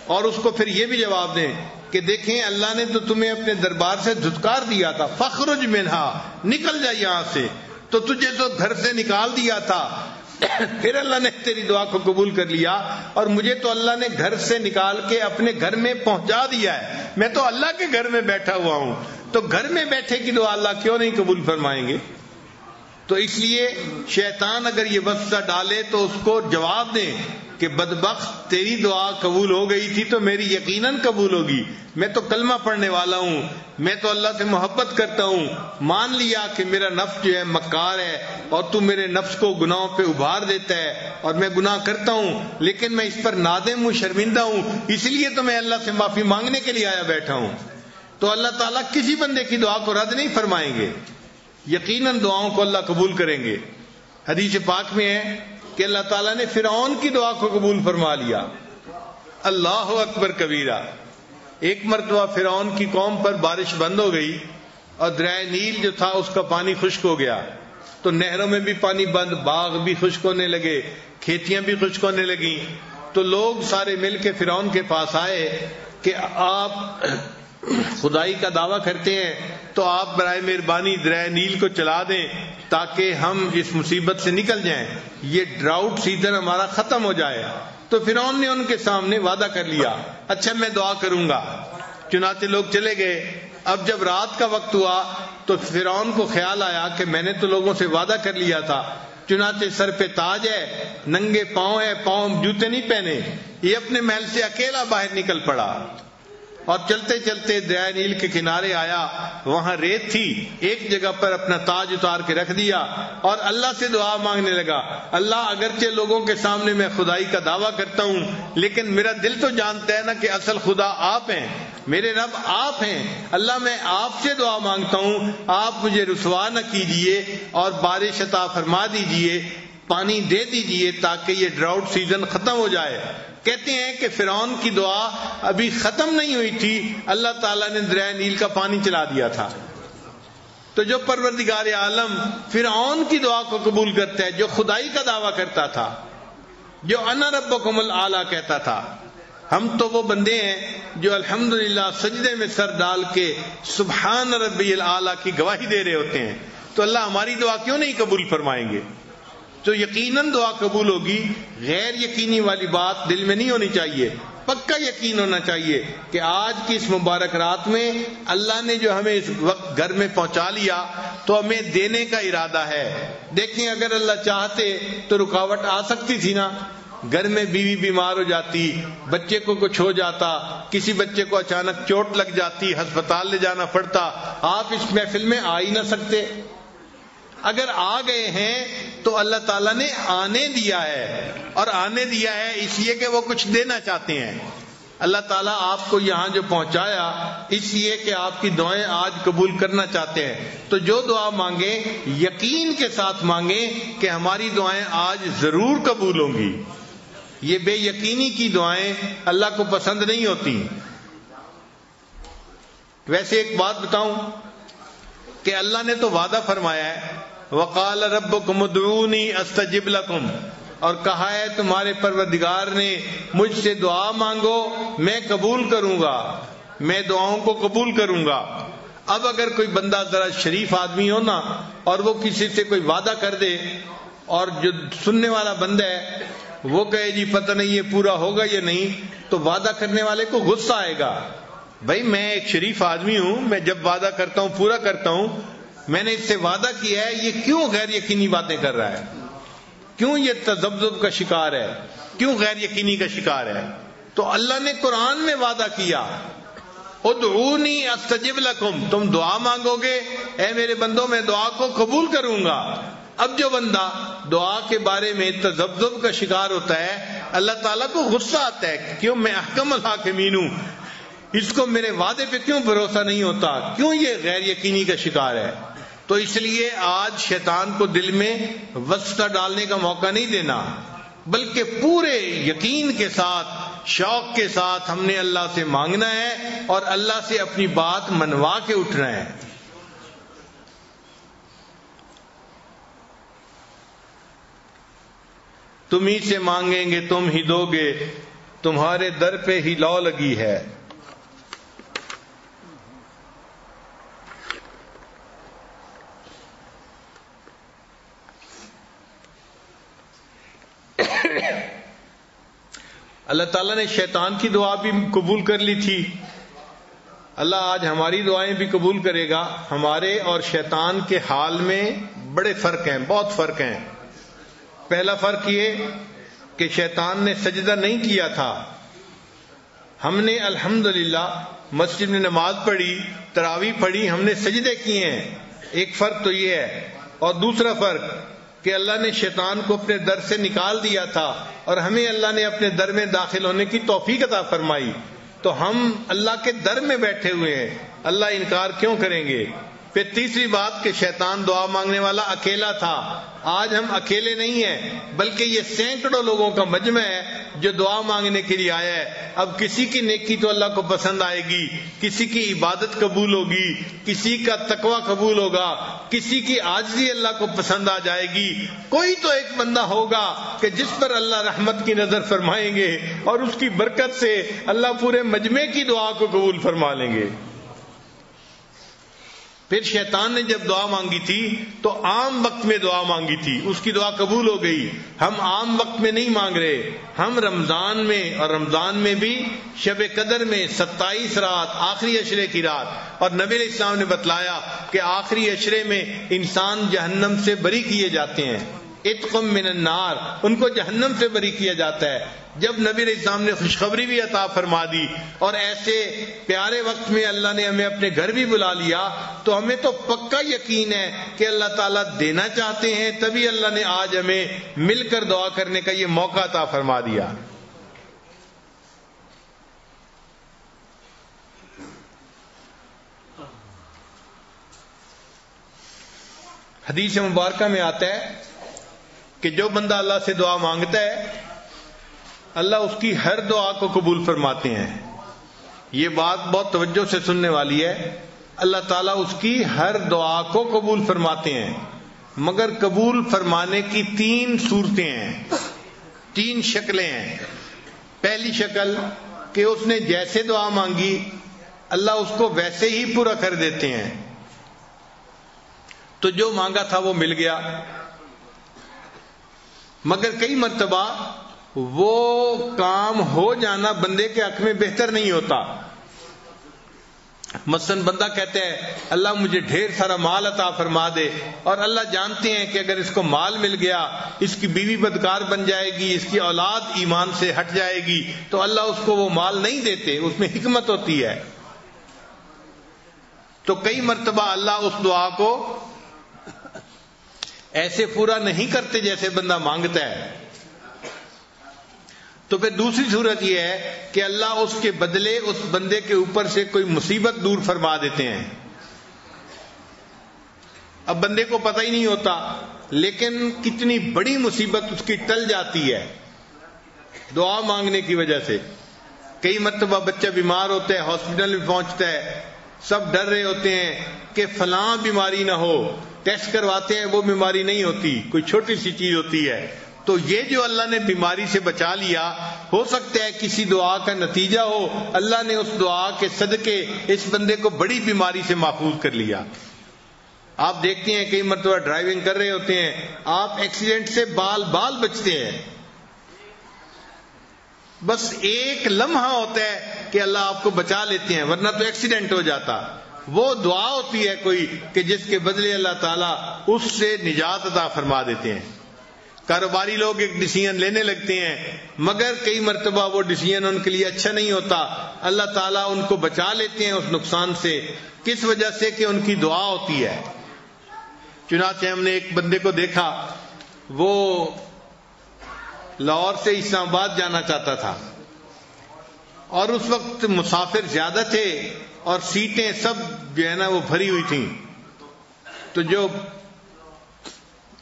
اور اس کو پھر یہ بھی جواب دیں کہ دیکھیں اللہ نے تو تمہیں اپنے دربار سے دھتکار دیا تھا، فخرج منہا، نکل جا یہاں سے، تو تجھے تو گھر سے نکال دیا تھا، پھر اللہ نے تیری دعا کو قبول کر لیا، اور مجھے تو اللہ نے گھر سے نکال کے اپنے گھر میں پہنچا دیا ہے، میں تو اللہ کے گھر میں بیٹھا ہوا ہوں، تو گھر میں بیٹھے کی دعا اللہ کیوں نہیں قبول فرمائیں گے؟ تو اس لیے شیطان اگر یہ وسوسہ ڈالے تو اس کو جواب دیں کہ بدبخت، تیری دعا قبول ہو گئی تھی تو میری یقیناً قبول ہوگی، میں تو کلمہ پڑھنے والا ہوں، میں تو اللہ سے محبت کرتا ہوں، مان لیا کہ میرا نفس جو ہے مکار ہے اور تو میرے نفس کو گناہوں پہ ابھار دیتا ہے اور میں گناہ کرتا ہوں، لیکن میں اس پر نادم ہوں، شرمندہ ہوں، اس لیے تو میں اللہ سے معافی مانگنے کے لیے آیا بیٹھا ہوں۔ تو اللہ تعالیٰ کسی بندے کی دعا کو رد نہیں فرمائیں گے، یقیناً دعاؤں کو اللہ قبول کریں گے۔ حدیث پاک میں ہے کہ اللہ تعالیٰ نے فرعون کی دعا کو قبول فرما لیا، اللہ اکبر کبیرہ۔ ایک مرتبہ فرعون کی قوم پر بارش بند ہو گئی اور دریائے نیل جو تھا اس کا پانی خشک ہو گیا، تو نہروں میں بھی پانی بند، باغ بھی خشک ہونے لگے، کھیتیاں بھی خشک ہونے لگیں، تو لوگ سارے مل کے فرعون کے پاس آئے کہ آپ خدائی کا دعویٰ کرتے ہیں تو آپ برائے مہربانی دریائے نیل کو چلا دیں تاکہ ہم اس مصیبت سے نکل جائیں، یہ ڈراؤٹ سیزن ہمارا ختم ہو جائے۔ تو فرعون نے ان کے سامنے وعدہ کر لیا، اچھا میں دعا کروں گا۔ چنانچہ لوگ چلے گئے۔ اب جب رات کا وقت ہوا تو فرعون کو خیال آیا کہ میں نے تو لوگوں سے وعدہ کر لیا تھا، چنانچہ سر پہ تاج ہے، ننگے پاؤں ہے، پاؤں جوتے نہیں پہنے، یہ اپنے محل سے اکیلا باہر نکل پڑا اور چلتے چلتے دریائے نیل کے کنارے آیا، وہاں ریت تھی، ایک جگہ پر اپنا تاج اتار کے رکھ دیا اور اللہ سے دعا مانگنے لگا، اللہ اگرچہ لوگوں کے سامنے میں خدائی کا دعویٰ کرتا ہوں لیکن میرا دل تو جانتا ہے نا کہ اصل خدا آپ ہیں، میرے رب آپ ہیں، اللہ میں آپ سے دعا مانگتا ہوں، آپ مجھے رسوا نہ کیجئے اور بارش عطا فرما دیجئے، پانی دے دیجئے تاکہ یہ ڈراؤٹ سیزن ختم ہو جائے۔ کہتے ہیں کہ فرعون کی دعا ابھی ختم نہیں ہوئی تھی، اللہ تعالیٰ نے دریائے نیل کا پانی چلا دیا تھا۔ تو جو پروردگار عالم فرعون کی دعا کو قبول کرتا ہے، جو خدائی کا دعویٰ کرتا تھا، جو انا ربکم الاعلیٰ کہتا تھا، ہم تو وہ بندے ہیں جو الحمدللہ سجدے میں سر ڈال کے سبحان ربی الاعلیٰ کی گواہی دے رہے ہوتے ہیں، تو اللہ ہماری دعا کیوں نہیں قبول فرمائیں گے؟ تو یقیناً دعا قبول ہوگی، غیر یقینی والی بات دل میں نہیں ہونی چاہیے، پکا یقین ہونا چاہیے کہ آج کی اس مبارک رات میں اللہ نے جو ہمیں اس وقت گھر میں پہنچا لیا تو ہمیں دینے کا ارادہ ہے۔ دیکھیں اگر اللہ چاہتے تو رکاوٹ آ سکتی تھی نا، گھر میں بیوی بیمار ہو جاتی، بچے کو کچھ ہو جاتا، کسی بچے کو اچانک چوٹ لگ جاتی، ہسپتال لے جانا پڑتا، آپ اس محفل میں آ ہی نہ سکتے۔ اگر آ گئے ہیں تو اللہ تعالیٰ نے آنے دیا ہے، اور آنے دیا ہے اس لیے کہ وہ کچھ دینا چاہتے ہیں۔ اللہ تعالیٰ آپ کو یہاں جو پہنچایا اس لیے کہ آپ کی دعائیں آج قبول کرنا چاہتے ہیں، تو جو دعا مانگیں یقین کے ساتھ مانگیں کہ ہماری دعائیں آج ضرور قبول ہوں گی۔ یہ بے یقینی کی دعائیں اللہ کو پسند نہیں ہوتی۔ ویسے ایک بات بتاؤں کہ اللہ نے تو وعدہ فرمایا ہے، وقال ربکم ادعونی استجب لکم، اور کہا ہے تمہارے پروردگار نے مجھ سے دعا مانگو میں قبول کروں گا، میں دعاؤں کو قبول کروں گا۔ اب اگر کوئی بندہ ذرا شریف آدمی ہو نا اور وہ کسی سے کوئی وعدہ کر دے اور جو سننے والا بندہ ہے وہ کہے جی پتہ نہیں یہ پورا ہوگا یا نہیں، تو وعدہ کرنے والے کو غصہ آئے گا۔ بھائی میں ایک شریف آدمی ہوں، میں جب وعدہ کرتا ہوں پورا کرتا ہوں، میں نے اس سے وعدہ کیا ہے، یہ کیوں غیر یقینی باتیں کر رہا ہے، کیوں یہ تذبذب کا شکار ہے، کیوں غیر یقینی کا شکار ہے؟ تو اللہ نے قرآن میں وعدہ کیا، ادعونی استجب لکم، تم دعا مانگو گے اے میرے بندوں میں دعا کو قبول کروں گا۔ اب جو بندہ دعا کے بارے میں تذبذب کا شکار ہوتا ہے، اللہ تعالیٰ کو غصہ آتا ہے، کیوں میں احکم الحاکمین ہوں، اس کو میرے وعدے پہ کیوں بھروسہ نہیں ہوتا، کیوں یہ غیر یقینی کا شکار ہے؟ تو اس لیے آج شیطان کو دل میں وسوسہ ڈالنے کا موقع نہیں دینا، بلکہ پورے یقین کے ساتھ شوق کے ساتھ ہم نے اللہ سے مانگنا ہے اور اللہ سے اپنی بات منوا کے اٹھنا ہے۔ تم ہی سے مانگیں گے تم ہی دو گے، تمہارے در پہ ہی لو لگی ہے۔ اللہ تعالیٰ نے شیطان کی دعا بھی قبول کر لی تھی، اللہ آج ہماری دعائیں بھی قبول کرے گا۔ ہمارے اور شیطان کے حال میں بڑے فرق ہیں، بہت فرق ہیں۔ پہلا فرق یہ کہ شیطان نے سجدہ نہیں کیا تھا، ہم نے الحمدللہ مسجد میں نماز پڑھی، تراویح پڑھی، ہم نے سجدے کیے ہیں، ایک فرق تو یہ ہے۔ اور دوسرا فرق کہ اللہ نے شیطان کو اپنے در سے نکال دیا تھا اور ہمیں اللہ نے اپنے در میں داخل ہونے کی توفیق عطا فرمائی، تو ہم اللہ کے در میں بیٹھے ہوئے ہیں، اللہ انکار کیوں کریں گے؟ پھر تیسری بات کہ شیطان دعا مانگنے والا اکیلا تھا، آج ہم اکیلے نہیں ہیں بلکہ یہ سینکڑوں لوگوں کا مجمع ہے جو دعا مانگنے کے لیے آیا ہے۔ اب کسی کی نیکی تو اللہ کو پسند آئے گی، کسی کی عبادت قبول ہوگی، کسی کا تقوی قبول ہوگا، کسی کی عاجزی اللہ کو پسند آ جائے گی، کوئی تو ایک بندہ ہوگا کہ جس پر اللہ رحمت کی نظر فرمائیں گے اور اس کی برکت سے اللہ پورے مجمع کی دعا کو قبول فرما لیں گے۔ پھر شیطان نے جب دعا مانگی تھی تو عام وقت میں دعا مانگی تھی، اس کی دعا قبول ہو گئی۔ ہم عام وقت میں نہیں مانگ رہے، ہم رمضان میں، اور رمضان میں بھی شب قدر میں 27 رات، آخری عشرے کی رات، اور نبی علیہ السلام نے بتلایا کہ آخری عشرے میں انسان جہنم سے بری کیے جاتے ہیں۔ اتقم من النار، ان کو جہنم سے بری کیا جاتا ہے۔ جب نبی علیہ السلام نے خوشخبری بھی عطا فرما دی اور ایسے پیارے وقت میں اللہ نے ہمیں اپنے گھر بھی بلا لیا، تو ہمیں تو پکا یقین ہے کہ اللہ تعالیٰ دینا چاہتے ہیں، تبھی اللہ نے آج ہمیں مل کر دعا کرنے کا یہ موقع عطا فرما دیا۔ حدیث مبارکہ میں آتا ہے کہ جو بندہ اللہ سے دعا مانگتا ہے اللہ اس کی ہر دعا کو قبول فرماتے ہیں۔ یہ بات بہت توجہ سے سننے والی ہے، اللہ تعالیٰ اس کی ہر دعا کو قبول فرماتے ہیں، مگر قبول فرمانے کی 3 صورتیں ہیں، 3 شکلیں ہیں۔ پہلی شکل کہ اس نے جیسے دعا مانگی اللہ اس کو ویسے ہی پورا کر دیتے ہیں، تو جو مانگا تھا وہ مل گیا، مگر کئی مرتبہ وہ کام ہو جانا بندے کے حق میں بہتر نہیں ہوتا۔ مثلا بندہ کہتا ہے اللہ مجھے ڈھیر سارا مال عطا فرما دے، اور اللہ جانتے ہیں کہ اگر اس کو مال مل گیا اس کی بیوی بدکار بن جائے گی، اس کی اولاد ایمان سے ہٹ جائے گی، تو اللہ اس کو وہ مال نہیں دیتے، اس میں حکمت ہوتی ہے۔ تو کئی مرتبہ اللہ اس دعا کو ایسے پورا نہیں کرتے جیسے بندہ مانگتا ہے۔ تو پھر دوسری صورت یہ ہے کہ اللہ اس کے بدلے اس بندے کے اوپر سے کوئی مصیبت دور فرما دیتے ہیں۔ اب بندے کو پتہ ہی نہیں ہوتا، لیکن کتنی بڑی مصیبت اس کی ٹل جاتی ہے دعا مانگنے کی وجہ سے۔ کئی مرتبہ بچہ بیمار ہوتا ہے، ہاسپٹل میں پہنچتا ہے، سب ڈر رہے ہوتے ہیں کہ فلاں بیماری نہ ہو، ٹیسٹ کرواتے ہیں وہ بیماری نہیں ہوتی، کوئی چھوٹی سی چیز ہوتی ہے۔ تو یہ جو اللہ نے بیماری سے بچا لیا، ہو سکتا ہے کسی دعا کا نتیجہ ہو، اللہ نے اس دعا کے صدقے اس بندے کو بڑی بیماری سے محفوظ کر لیا۔ آپ دیکھتے ہیں کئی مرتبہ ڈرائیونگ کر رہے ہوتے ہیں، آپ ایکسیڈنٹ سے بال بچتے ہیں، بس ایک لمحہ ہوتا ہے کہ اللہ آپ کو بچا لیتے ہیں، ورنہ تو ایکسیڈنٹ ہو جاتا۔ وہ دعا ہوتی ہے کوئی کہ جس کے بدلے اللہ تعالیٰ اس سے نجات عطا فرما دیتے ہیں۔ کاروباری لوگ ایک ڈیسیژن لینے لگتے ہیں، مگر کئی مرتبہ وہ ڈیسیژن ان کے لیے اچھا نہیں ہوتا، اللہ تعالیٰ ان کو بچا لیتے ہیں اس نقصان سے۔ کس وجہ سے؟ کہ ان کی دعا ہوتی ہے۔ چنانچہ ہم نے ایک بندے کو دیکھا، وہ لاہور سے اسلام آباد جانا چاہتا تھا، اور اس وقت مسافر زیادہ تھے اور سیٹیں سب جو ہے نا وہ بھری ہوئی تھیں۔ تو جو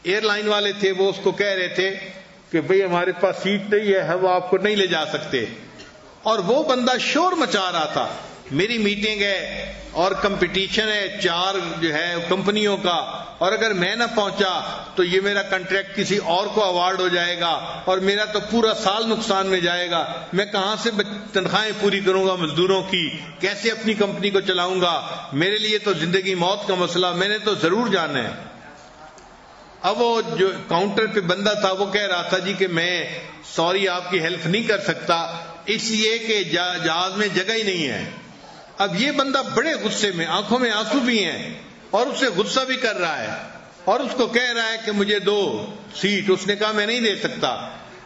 ایئر لائن والے تھے وہ اس کو کہہ رہے تھے کہ بھئی ہمارے پاس سیٹ نہیں ہے، ہم آپ کو نہیں لے جا سکتے، اور وہ بندہ شور مچا رہا تھا۔ میری میٹنگ ہے اور کمپٹیشن ہے 4 جو ہے کمپنیوں کا، اور اگر میں نہ پہنچا تو یہ میرا کنٹریکٹ کسی اور کو ایوارڈ ہو جائے گا اور میرا تو پورا سال نقصان میں جائے گا، میں کہاں سے تنخواہیں پوری کروں گا مزدوروں کی، کیسے اپنی کمپنی کو چلاؤں گا، میرے لیے تو زندگی موت کا مسئلہ، میں نے تو ضرور جانا ہے۔ اب وہ جو کاؤنٹر پہ بندہ تھا وہ کہہ رہا تھا جی کہ میں سوری آپ کی ہیلپ نہیں کر سکتا، اس لیے کہ جہاز میں جگہ ہی نہیں ہے۔ اب یہ بندہ بڑے غصے میں، آنکھوں میں آنسو بھی ہیں، اور اسے غصہ بھی کر رہا ہے، اور اس کو کہہ رہا ہے کہ مجھے دو سیٹ۔ اس نے کہا میں نہیں دے سکتا،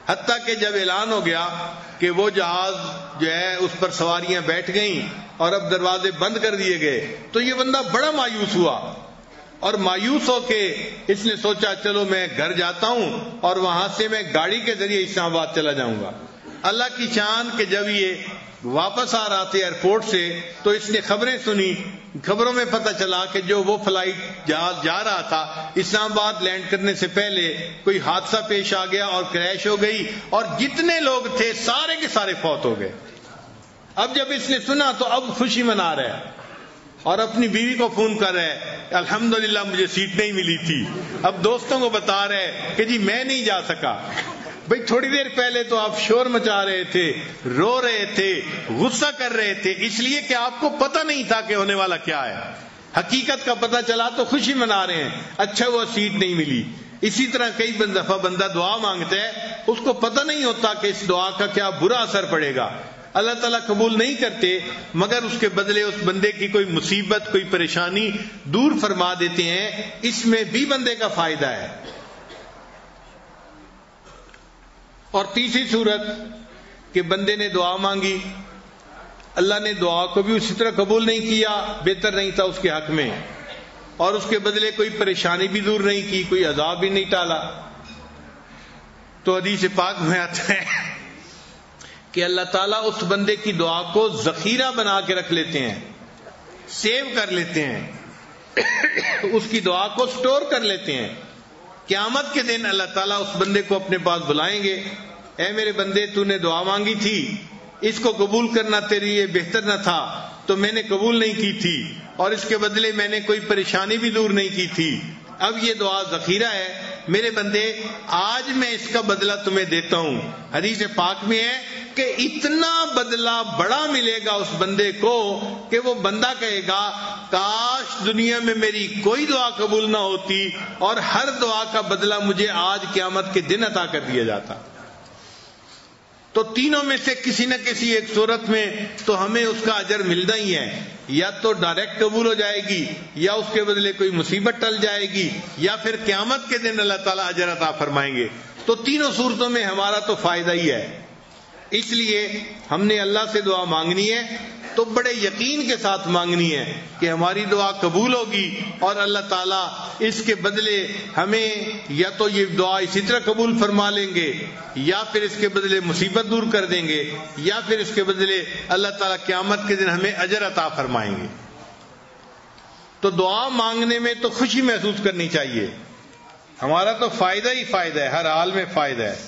حتیٰ کہ جب اعلان ہو گیا کہ وہ جہاز جو ہے اس پر سواریاں بیٹھ گئیں اور اب دروازے بند کر دیے گئے، تو یہ بندہ بڑا مایوس ہوا، اور مایوس ہو کے اس نے سوچا چلو میں گھر جاتا ہوں اور وہاں سے میں گاڑی کے ذریعے اسلام آباد چلا جاؤں گا۔ اللہ کی شان کہ جب یہ واپس آ رہا تھا ایئرپورٹ سے تو اس نے خبریں سنی، خبروں میں پتہ چلا کہ جو وہ فلائٹ جہاز جا رہا تھا اسلام آباد لینڈ کرنے سے پہلے کوئی حادثہ پیش آ گیا اور کریش ہو گئی، اور جتنے لوگ تھے سارے کے سارے فوت ہو گئے۔ اب جب اس نے سنا تو اب خوشی منا رہا ہے اور اپنی بیوی کو فون کر رہا ہے الحمدللہ مجھے سیٹ نہیں ملی تھی، اب دوستوں کو بتا رہے ہیں کہ جی میں نہیں جا سکا۔ بھئی تھوڑی دیر پہلے تو آپ شور مچا رہے تھے، رو رہے تھے، غصہ کر رہے تھے، اس لیے کہ آپ کو پتہ نہیں تھا کہ ہونے والا کیا ہے۔ حقیقت کا پتہ چلا تو خوشی منا رہے ہیں، اچھا وہ سیٹ نہیں ملی۔ اسی طرح کئی دفعہ بندہ دعا مانگتا ہے، اس کو پتہ نہیں ہوتا کہ اس دعا کا کیا برا اثر پڑے گا، اللہ تعالیٰ قبول نہیں کرتے، مگر اس کے بدلے اس بندے کی کوئی مصیبت، کوئی پریشانی دور فرما دیتے ہیں۔ اس میں بھی بندے کا فائدہ ہے۔ اور تیسری صورت کہ بندے نے دعا مانگی، اللہ نے دعا کو بھی اسی طرح قبول نہیں کیا، بہتر نہیں تھا اس کے حق میں، اور اس کے بدلے کوئی پریشانی بھی دور نہیں کی، کوئی عذاب بھی نہیں ٹالا، تو حدیث پاک میں آتا ہے کہ اللہ تعالیٰ اس بندے کی دعا کو ذخیرہ بنا کے رکھ لیتے ہیں، سیو کر لیتے ہیں، اس کی دعا کو سٹور کر لیتے ہیں۔ قیامت کے دن اللہ تعالیٰ اس بندے کو اپنے پاس بلائیں گے، اے میرے بندے، تو نے دعا مانگی تھی، اس کو قبول کرنا تیرے لیے بہتر نہ تھا تو میں نے قبول نہیں کی تھی، اور اس کے بدلے میں نے کوئی پریشانی بھی دور نہیں کی تھی، اب یہ دعا ذخیرہ ہے، میرے بندے آج میں اس کا بدلہ تمہیں دیتا ہوں۔ حدیث پاک میں ہے کہ اتنا بدلہ بڑا ملے گا اس بندے کو کہ وہ بندہ کہے گا کاش دنیا میں میری کوئی دعا قبول نہ ہوتی اور ہر دعا کا بدلہ مجھے آج قیامت کے دن عطا کر دیا جاتا۔ تو تینوں میں سے کسی نہ کسی ایک صورت میں تو ہمیں اس کا اجر ملنا ہی ہے، یا تو ڈائریکٹ قبول ہو جائے گی، یا اس کے بدلے کوئی مصیبت ٹل جائے گی، یا پھر قیامت کے دن اللہ تعالیٰ اجر عطا فرمائیں گے۔ تو تینوں صورتوں میں ہمارا تو فائدہ ہی ہے، اس لیے ہم نے اللہ سے دعا مانگنی ہے تو بڑے یقین کے ساتھ مانگنی ہے کہ ہماری دعا قبول ہوگی، اور اللہ تعالیٰ اس کے بدلے ہمیں یا تو یہ دعا اسی طرح قبول فرما لیں گے، یا پھر اس کے بدلے مصیبت دور کر دیں گے، یا پھر اس کے بدلے اللہ تعالیٰ قیامت کے دن ہمیں اجر عطا فرمائیں گے۔ تو دعا مانگنے میں تو خوشی محسوس کرنی چاہیے، ہمارا تو فائدہ ہی فائدہ ہے، ہر حال میں فائدہ ہے۔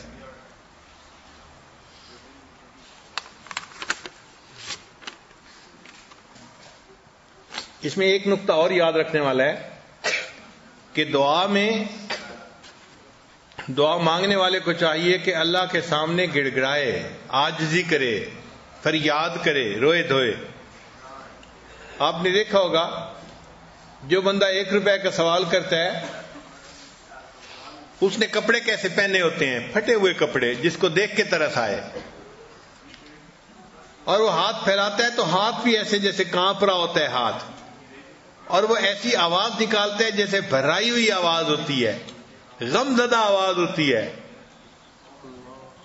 اس میں ایک نقطہ اور یاد رکھنے والا ہے کہ دعا مانگنے والے کو چاہیے کہ اللہ کے سامنے گڑ گڑائے، عاجزی کرے، فریاد کرے، روئے دھوئے۔ آپ نے دیکھا ہوگا جو بندہ 1 روپے کا سوال کرتا ہے اس نے کپڑے کیسے پہنے ہوتے ہیں، پھٹے ہوئے کپڑے، جس کو دیکھ کے ترس آئے، اور وہ ہاتھ پھیلاتا ہے تو ہاتھ بھی ایسے جیسے کانپ رہا ہوتا ہے ہاتھ، اور وہ ایسی آواز نکالتے ہیں جیسے بھرائی ہوئی آواز ہوتی ہے، غم زدہ آواز ہوتی ہے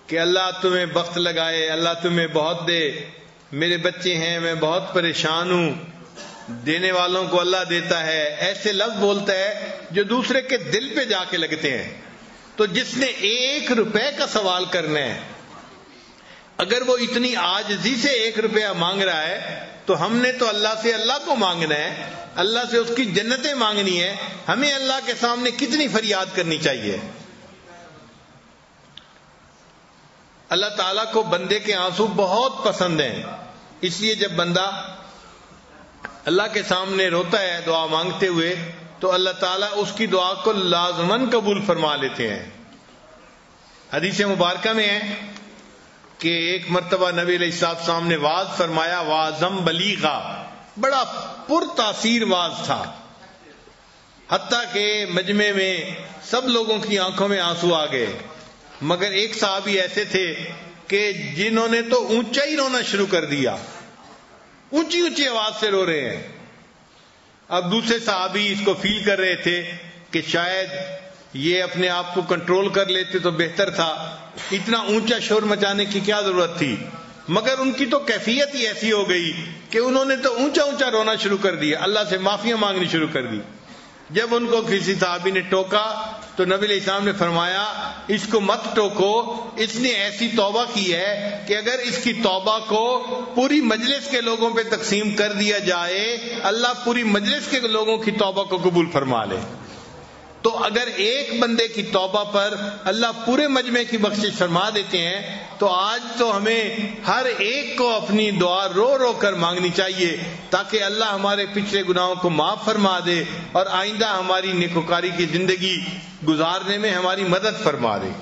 کہ اللہ تمہیں بخت لگائے، اللہ تمہیں بہت دے، میرے بچے ہیں، میں بہت پریشان ہوں، دینے والوں کو اللہ دیتا ہے، ایسے لفظ بولتا ہے جو دوسرے کے دل پہ جا کے لگتے ہیں۔ تو جس نے 1 روپے کا سوال کرنا ہے، اگر وہ اتنی عاجزی سے 1 روپیہ مانگ رہا ہے تو ہم نے تو اللہ سے اللہ کو مانگنا ہے، اللہ سے اس کی جنتیں مانگنی ہے، ہمیں اللہ کے سامنے کتنی فریاد کرنی چاہیے۔ اللہ تعالیٰ کو بندے کے آنسو بہت پسند ہیں، اس لیے جب بندہ اللہ کے سامنے روتا ہے دعا مانگتے ہوئے تو اللہ تعالیٰ اس کی دعا کو لازماً قبول فرما لیتے ہیں۔ حدیث مبارکہ میں ہے کہ ایک مرتبہ نبی علیہ السلام نے واعظ فرمایا، واعظم بلیغا، بڑا پر تاثیر واعظ تھا، حتیٰ کہ مجمع میں سب لوگوں کی آنکھوں میں آنسو آ گئے، مگر ایک صحابی ایسے تھے کہ جنہوں نے تو اونچا ہی رونا شروع کر دیا، اونچی اونچی آواز سے رو رہے ہیں۔ اب دوسرے صحابی اس کو فیل کر رہے تھے کہ شاید یہ اپنے آپ کو کنٹرول کر لیتے تو بہتر تھا، اتنا اونچا شور مچانے کی کیا ضرورت تھی، مگر ان کی تو کیفیت ہی ایسی ہو گئی کہ انہوں نے تو اونچا اونچا رونا شروع کر دیا، اللہ سے معافیاں مانگنی شروع کر دی۔ جب ان کو کسی صحابی نے ٹوکا تو نبی علیہ السلام نے فرمایا اس کو مت ٹوکو، اس نے ایسی توبہ کی ہے کہ اگر اس کی توبہ کو پوری مجلس کے لوگوں پہ تقسیم کر دیا جائے اللہ پوری مجلس کے لوگوں کی توبہ کو قبول فرما لے۔ تو اگر ایک بندے کی توبہ پر اللہ پورے مجمع کی بخشش فرما دیتے ہیں تو آج تو ہمیں ہر ایک کو اپنی دعا رو رو کر مانگنی چاہیے تاکہ اللہ ہمارے پچھلے گناہوں کو معاف فرما دے اور آئندہ ہماری نیکوکاری کی زندگی گزارنے میں ہماری مدد فرما دے۔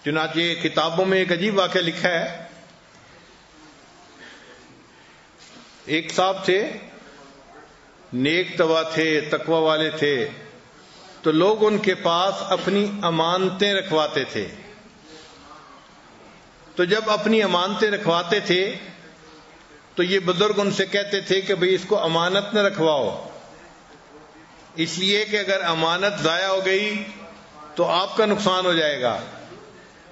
چنانچہ کتابوں میں ایک عجیب واقعہ لکھا ہے، ایک صاحب تھے، نیک توا تھے، تقوی والے تھے، تو لوگ ان کے پاس اپنی امانتیں رکھواتے تھے، تو جب اپنی امانتیں رکھواتے تھے تو یہ بزرگ ان سے کہتے تھے کہ بھئی اس کو امانت نہ رکھواؤ، اس لیے کہ اگر امانت ضائع ہو گئی تو آپ کا نقصان ہو جائے گا،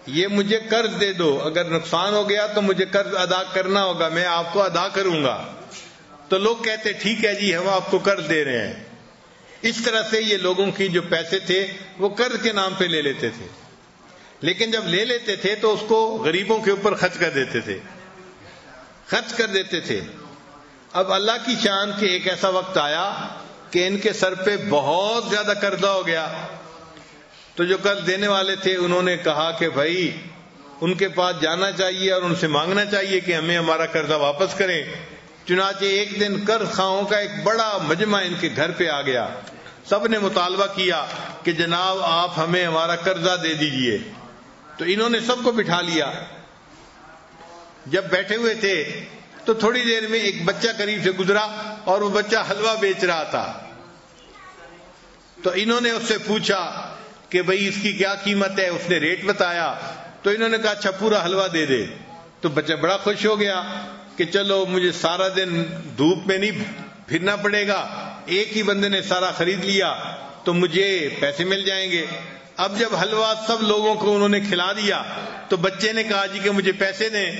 یہ مجھے قرض دے دو، اگر نقصان ہو گیا تو مجھے قرض ادا کرنا ہوگا، میں آپ کو ادا کروں گا۔ تو لوگ کہتے ٹھیک ہے جی ہم آپ کو قرض دے رہے ہیں۔ اس طرح سے یہ لوگوں کی جو پیسے تھے وہ قرض کے نام پہ لے لیتے تھے، لیکن جب لے لیتے تھے تو اس کو غریبوں کے اوپر خرچ کر دیتے تھے۔ اب اللہ کی شان کہ ایک ایسا وقت آیا کہ ان کے سر پہ بہت زیادہ قرضہ ہو گیا، تو جو قرض دینے والے تھے انہوں نے کہا کہ بھائی ان کے پاس جانا چاہیے اور ان سے مانگنا چاہیے کہ ہمیں ہمارا قرضہ واپس کریں۔ چنانچہ ایک دن قرض خواہوں کا ایک بڑا مجمع ان کے گھر پہ آ گیا، سب نے مطالبہ کیا کہ جناب آپ ہمیں ہمارا قرضہ دے دیجئے۔ تو انہوں نے سب کو بٹھا لیا۔ جب بیٹھے ہوئے تھے تو تھوڑی دیر میں ایک بچہ قریب سے گزرا اور وہ بچہ حلوہ بیچ رہا تھا۔ تو انہوں نے اس سے پوچھا کہ بھئی اس کی کیا قیمت ہے، اس نے ریٹ بتایا، تو انہوں نے کہا اچھا پورا حلوہ دے دے۔ تو بچہ بڑا خوش ہو گیا کہ چلو مجھے سارا دن دھوپ میں نہیں پھرنا پڑے گا، ایک ہی بندے نے سارا خرید لیا تو مجھے پیسے مل جائیں گے۔ اب جب حلوہ سب لوگوں کو انہوں نے کھلا دیا تو بچے نے کہا جی کہ مجھے پیسے دیں۔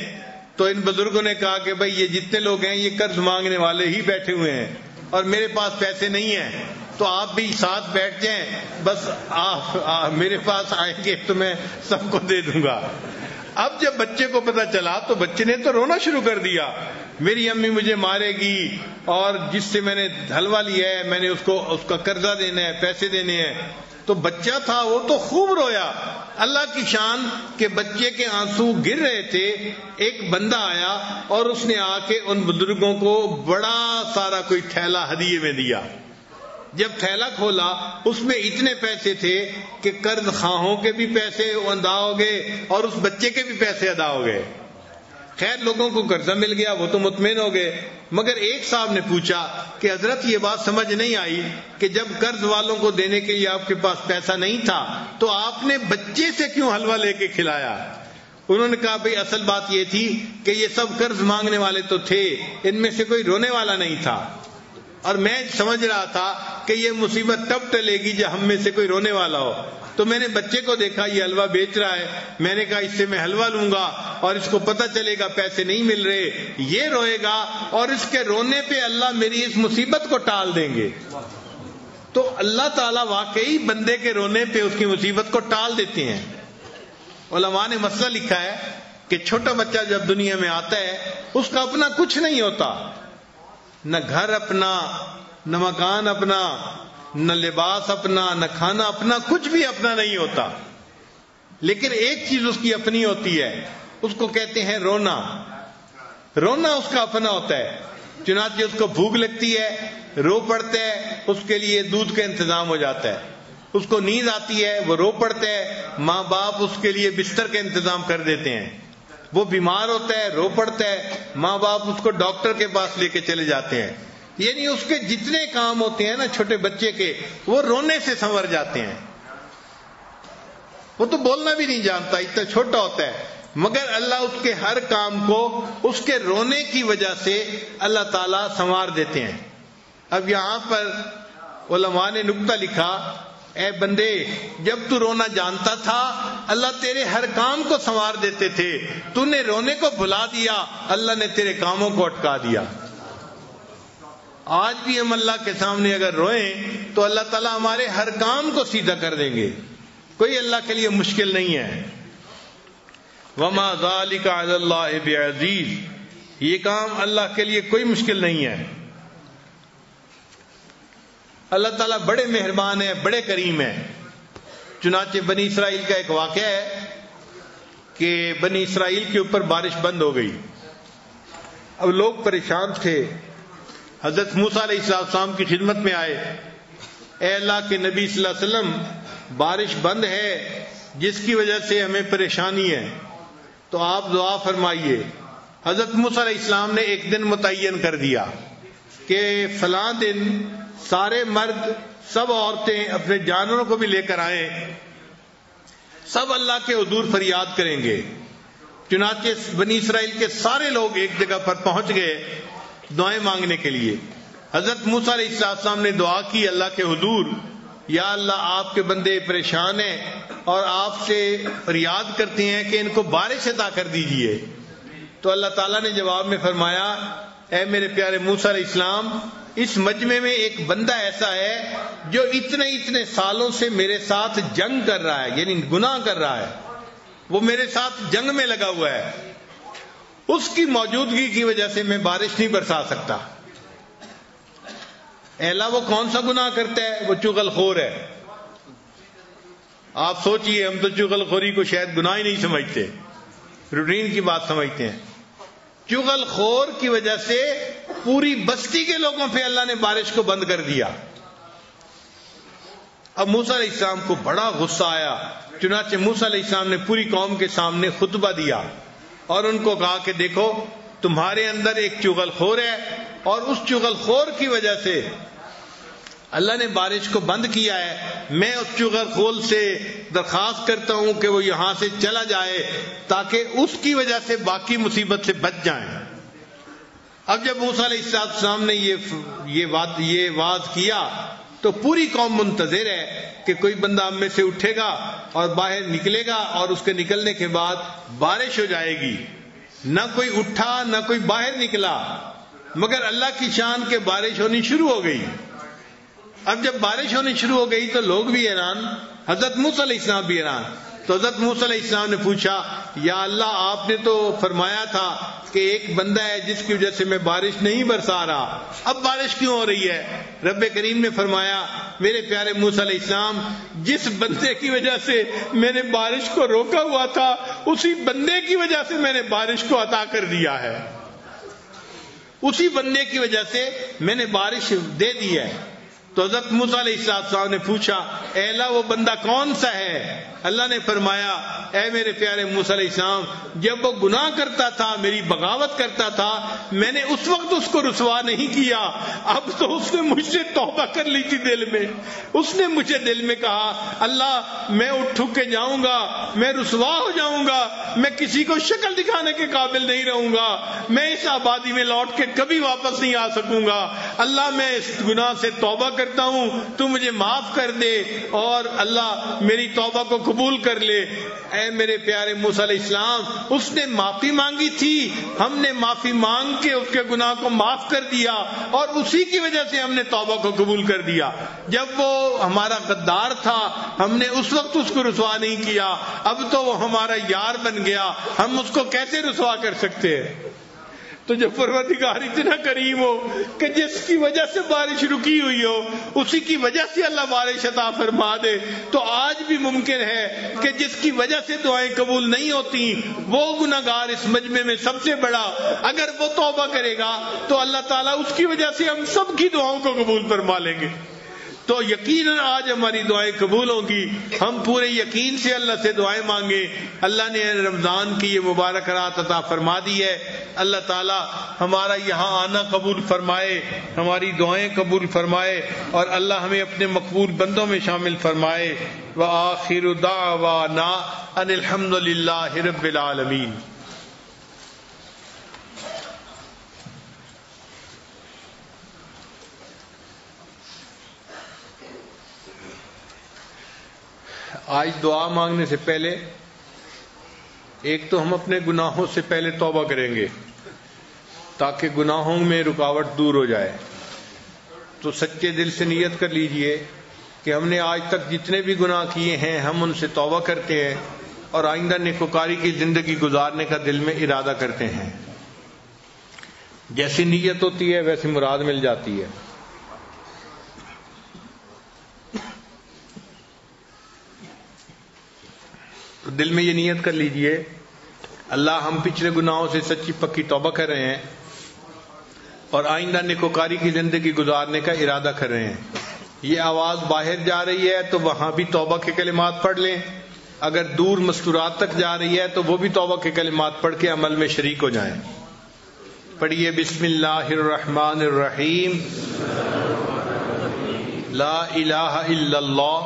تو ان بزرگوں نے کہا کہ بھئی یہ جتنے لوگ ہیں یہ قرض مانگنے والے ہی بیٹھے ہوئے ہیں اور میرے پاس پیسے نہیں ہیں، تو آپ بھی ساتھ بیٹھ جائیں، بس آپ میرے پاس آئیں گے تو میں سب کو دے دوں گا۔ اب جب بچے کو پتا چلا تو بچے نے تو رونا شروع کر دیا، میری امی مجھے مارے گی اور جس سے میں نے حلوہ لیا ہے میں نے اس کا قرضہ دینا ہے، پیسے دینے ہیں۔ تو بچہ تھا وہ تو خوب رویا۔ اللہ کی شان کہ بچے کے آنسو گر رہے تھے، ایک بندہ آیا اور اس نے آ کے ان بزرگوں کو بڑا سارا کوئی تھیلا ہدیے میں دیا۔ جب تھیلا کھولا اس میں اتنے پیسے تھے کہ قرض خواہوں کے بھی پیسے ادا ہو گئے اور اس بچے کے بھی پیسے ادا ہو گئے۔ خیر لوگوں کو قرضہ مل گیا، وہ تو مطمئن ہو گئے، مگر ایک صاحب نے پوچھا کہ حضرت یہ بات سمجھ نہیں آئی کہ جب قرض والوں کو دینے کے لیے آپ کے پاس پیسہ نہیں تھا تو آپ نے بچے سے کیوں حلوہ لے کے کھلایا؟ انہوں نے کہا بھئی اصل بات یہ تھی کہ یہ سب قرض مانگنے والے تو تھے، ان میں سے کوئی رونے والا نہیں تھا، اور میں سمجھ رہا تھا کہ یہ مصیبت تب ٹلے گی جب ہم میں سے کوئی رونے والا ہو۔ تو میں نے بچے کو دیکھا یہ حلوہ بیچ رہا ہے، میں نے کہا اس سے میں حلوہ لوں گا اور اس کو پتہ چلے گا پیسے نہیں مل رہے، یہ روئے گا اور اس کے رونے پہ اللہ میری اس مصیبت کو ٹال دیں گے۔ تو اللہ تعالیٰ واقعی بندے کے رونے پہ اس کی مصیبت کو ٹال دیتے ہیں۔ علماء نے مسئلہ لکھا ہے کہ چھوٹا بچہ جب دنیا میں آتا ہے اس کا اپنا کچھ نہیں ہوتا، نہ گھر اپنا، نہ مکان اپنا، نہ لباس اپنا، نہ کھانا اپنا، کچھ بھی اپنا نہیں ہوتا، لیکن ایک چیز اس کی اپنی ہوتی ہے، اس کو کہتے ہیں رونا۔ رونا اس کا اپنا ہوتا ہے، چنانچہ اس کو بھوک لگتی ہے رو پڑتا ہے، اس کے لیے دودھ کا انتظام ہو جاتا ہے، اس کو نیند آتی ہے وہ رو پڑتا ہے، ماں باپ اس کے لیے بستر کا انتظام کر دیتے ہیں، وہ بیمار ہوتا ہے رو پڑتا ہے، ماں باپ اس کو ڈاکٹر کے پاس لے کے چلے جاتے ہیں۔ یعنی اس کے جتنے کام ہوتے ہیں نا چھوٹے بچے کے، وہ رونے سے سنور جاتے ہیں۔ وہ تو بولنا بھی نہیں جانتا، اتنا چھوٹا ہوتا ہے، مگر اللہ اس کے ہر کام کو اس کے رونے کی وجہ سے اللہ تعالیٰ سنوار دیتے ہیں۔ اب یہاں پر علماء نے نکتہ لکھا، اے بندے جب تو رونا جانتا تھا اللہ تیرے ہر کام کو سنوار دیتے تھے، تو نے رونے کو بھلا دیا، اللہ نے تیرے کاموں کو اٹکا دیا۔ آج بھی ہم اللہ کے سامنے اگر روئیں تو اللہ تعالیٰ ہمارے ہر کام کو سیدھا کر دیں گے، کوئی اللہ کے لیے مشکل نہیں ہے۔ وما ذالک علی اللہ بعزیز، یہ کام اللہ کے لیے کوئی مشکل نہیں ہے۔ اللہ تعالیٰ بڑے مہربان ہیں، بڑے کریم ہیں۔ چنانچہ بنی اسرائیل کا ایک واقعہ ہے کہ بنی اسرائیل کے اوپر بارش بند ہو گئی، اب لوگ پریشان تھے، حضرت موسیٰ علیہ السلام کی خدمت میں آئے، اے اللہ کے نبی صلی اللہ علیہ وسلم بارش بند ہے جس کی وجہ سے ہمیں پریشانی ہے، تو آپ دعا فرمائیے۔ حضرت موسیٰ علیہ السلام نے ایک دن متعین کر دیا کہ فلاں دن سارے مرد سب عورتیں اپنے جانوروں کو بھی لے کر آئیں، سب اللہ کے حضور فریاد کریں گے چنانچہ بنی اسرائیل کے سارے لوگ ایک جگہ پر پہنچ گئے دعائیں مانگنے کے لیے. حضرت موسیٰ علیہ السلام نے دعا کی اللہ کے حضور، یا اللہ آپ کے بندے پریشان ہیں اور آپ سے فریاد کرتے ہیں کہ ان کو بارش عطا کر دیجئے. تو اللہ تعالیٰ نے جواب میں فرمایا، اے میرے پیارے موسیٰ علیہ السلام، اس مجمع میں ایک بندہ ایسا ہے جو اتنے سالوں سے میرے ساتھ جنگ کر رہا ہے، یعنی گناہ کر رہا ہے، وہ میرے ساتھ جنگ میں لگا ہوا ہے، اس کی موجودگی کی وجہ سے میں بارش نہیں برسا سکتا. اہلا وہ کون سا گناہ کرتا ہے؟ وہ چغل خور ہے. آپ سوچئے، ہم تو چغل خوری کو شاید گناہ ہی نہیں سمجھتے، روٹین کی بات سمجھتے ہیں. چغل خور کی وجہ سے پوری بستی کے لوگوں پہ اللہ نے بارش کو بند کر دیا. اب موسیٰ علیہ السلام کو بڑا غصہ آیا، چنانچہ موسیٰ علیہ السلام نے پوری قوم کے سامنے خطبہ دیا اور ان کو کہا کہ دیکھو، تمہارے اندر ایک چغل خور ہے اور اس چغل خور کی وجہ سے اللہ نے بارش کو بند کیا ہے. میں اس چغل خور سے درخواست کرتا ہوں کہ وہ یہاں سے چلا جائے تاکہ اس کی وجہ سے باقی مصیبت سے بچ جائیں. اب جب موسیٰ علیہ السلام نے یہ واز کیا تو پوری قوم منتظر ہے کہ کوئی بندہ ہم میں سے اٹھے گا اور باہر نکلے گا اور اس کے نکلنے کے بعد بارش ہو جائے گی. نہ کوئی اٹھا نہ کوئی باہر نکلا، مگر اللہ کی شان کے بارش ہونی شروع ہو گئی. اب جب بارش ہونی شروع ہو گئی تو لوگ بھی حیران، حضرت موسیٰ علیہ السلام بھی حیران. تو حضرت موسیٰ علیہ السلام نے پوچھا، یا اللہ آپ نے تو فرمایا تھا کہ ایک بندہ ہے جس کی وجہ سے میں بارش نہیں برسا رہا، اب بارش کیوں ہو رہی ہے؟ رب کریم نے فرمایا، میرے پیارے موسیٰ علیہ السلام، جس بندے کی وجہ سے میں نے بارش کو روکا ہوا تھا اسی بندے کی وجہ سے میں نے بارش کو عطا کر دیا ہے، اسی بندے کی وجہ سے میں نے بارش دے دی ہے. تو حضرت موسیٰ علیہ السلام نے پوچھا، اے اللہ وہ بندہ کون سا ہے؟ اللہ نے فرمایا، اے میرے پیارے موسیٰ علیہ السلام، جب وہ گناہ کرتا تھا، میری بغاوت کرتا تھا، میں نے اس وقت اس کو رسوا نہیں کیا. اب تو اس نے مجھ سے توبہ کر لی تھی دل میں، اس نے مجھے دل میں کہا، اللہ میں اٹھ کے جاؤں گا، میں رسوا ہو جاؤں گا، میں کسی کو شکل دکھانے کے قابل نہیں رہوں گا، میں اس آبادی میں لوٹ کے کبھی واپس نہیں آ سکوں گا. اللہ میں اس گناہ سے توبہ کرتا ہوں، تو مجھے معاف کر دے اور اللہ میری توبہ کو قبول کر لے. اے میرے پیارے موسیٰ علیہ السلام، اس نے معافی مانگی تھی، ہم نے معافی مانگ کے اس کے گناہ کو معاف کر دیا اور اسی کی وجہ سے ہم نے توبہ کو قبول کر دیا. جب وہ ہمارا غدار تھا ہم نے اس وقت اس کو رسوا نہیں کیا، اب تو وہ ہمارا یار بن گیا، ہم اس کو کیسے رسوا کر سکتے ہیں؟ تو جب پروردگار اتنا کریم ہو کہ جس کی وجہ سے بارش رکی ہوئی ہو اسی کی وجہ سے اللہ بارش عطا فرما دے، تو آج بھی ممکن ہے کہ جس کی وجہ سے دعائیں قبول نہیں ہوتی وہ گناہگار اس مجمع میں سب سے بڑا، اگر وہ توبہ کرے گا تو اللہ تعالیٰ اس کی وجہ سے ہم سب کی دعاؤں کو قبول فرما لیں گے. تو یقیناً آج ہماری دعائیں قبول ہوں گی. ہم پورے یقین سے اللہ سے دعائیں مانگیں. اللہ نے رمضان کی یہ مبارک رات عطا فرما دی ہے. اللہ تعالی ہمارا یہاں آنا قبول فرمائے، ہماری دعائیں قبول فرمائے اور اللہ ہمیں اپنے مقبول بندوں میں شامل فرمائے. وآخر دعوانا ان الحمد للہ رب العالمین. آج دعا مانگنے سے پہلے ایک تو ہم اپنے گناہوں سے پہلے توبہ کریں گے تاکہ گناہوں میں رکاوٹ دور ہو جائے. تو سچے دل سے نیت کر لیجئے کہ ہم نے آج تک جتنے بھی گناہ کیے ہیں ہم ان سے توبہ کرتے ہیں اور آئندہ نیکوکاری کی زندگی گزارنے کا دل میں ارادہ کرتے ہیں. جیسی نیت ہوتی ہے ویسی مراد مل جاتی ہے. تو دل میں یہ نیت کر لیجئے، اللہ ہم پچھلے گناہوں سے سچی پکی توبہ کر رہے ہیں اور آئندہ نیکوکاری کی زندگی گزارنے کا ارادہ کر رہے ہیں. یہ آواز باہر جا رہی ہے تو وہاں بھی توبہ کے کلمات پڑھ لیں، اگر دور مستورات تک جا رہی ہے تو وہ بھی توبہ کے کلمات پڑھ کے عمل میں شریک ہو جائیں. پڑھیے بسم اللہ الرحمن الرحیم. لا الہ الا اللہ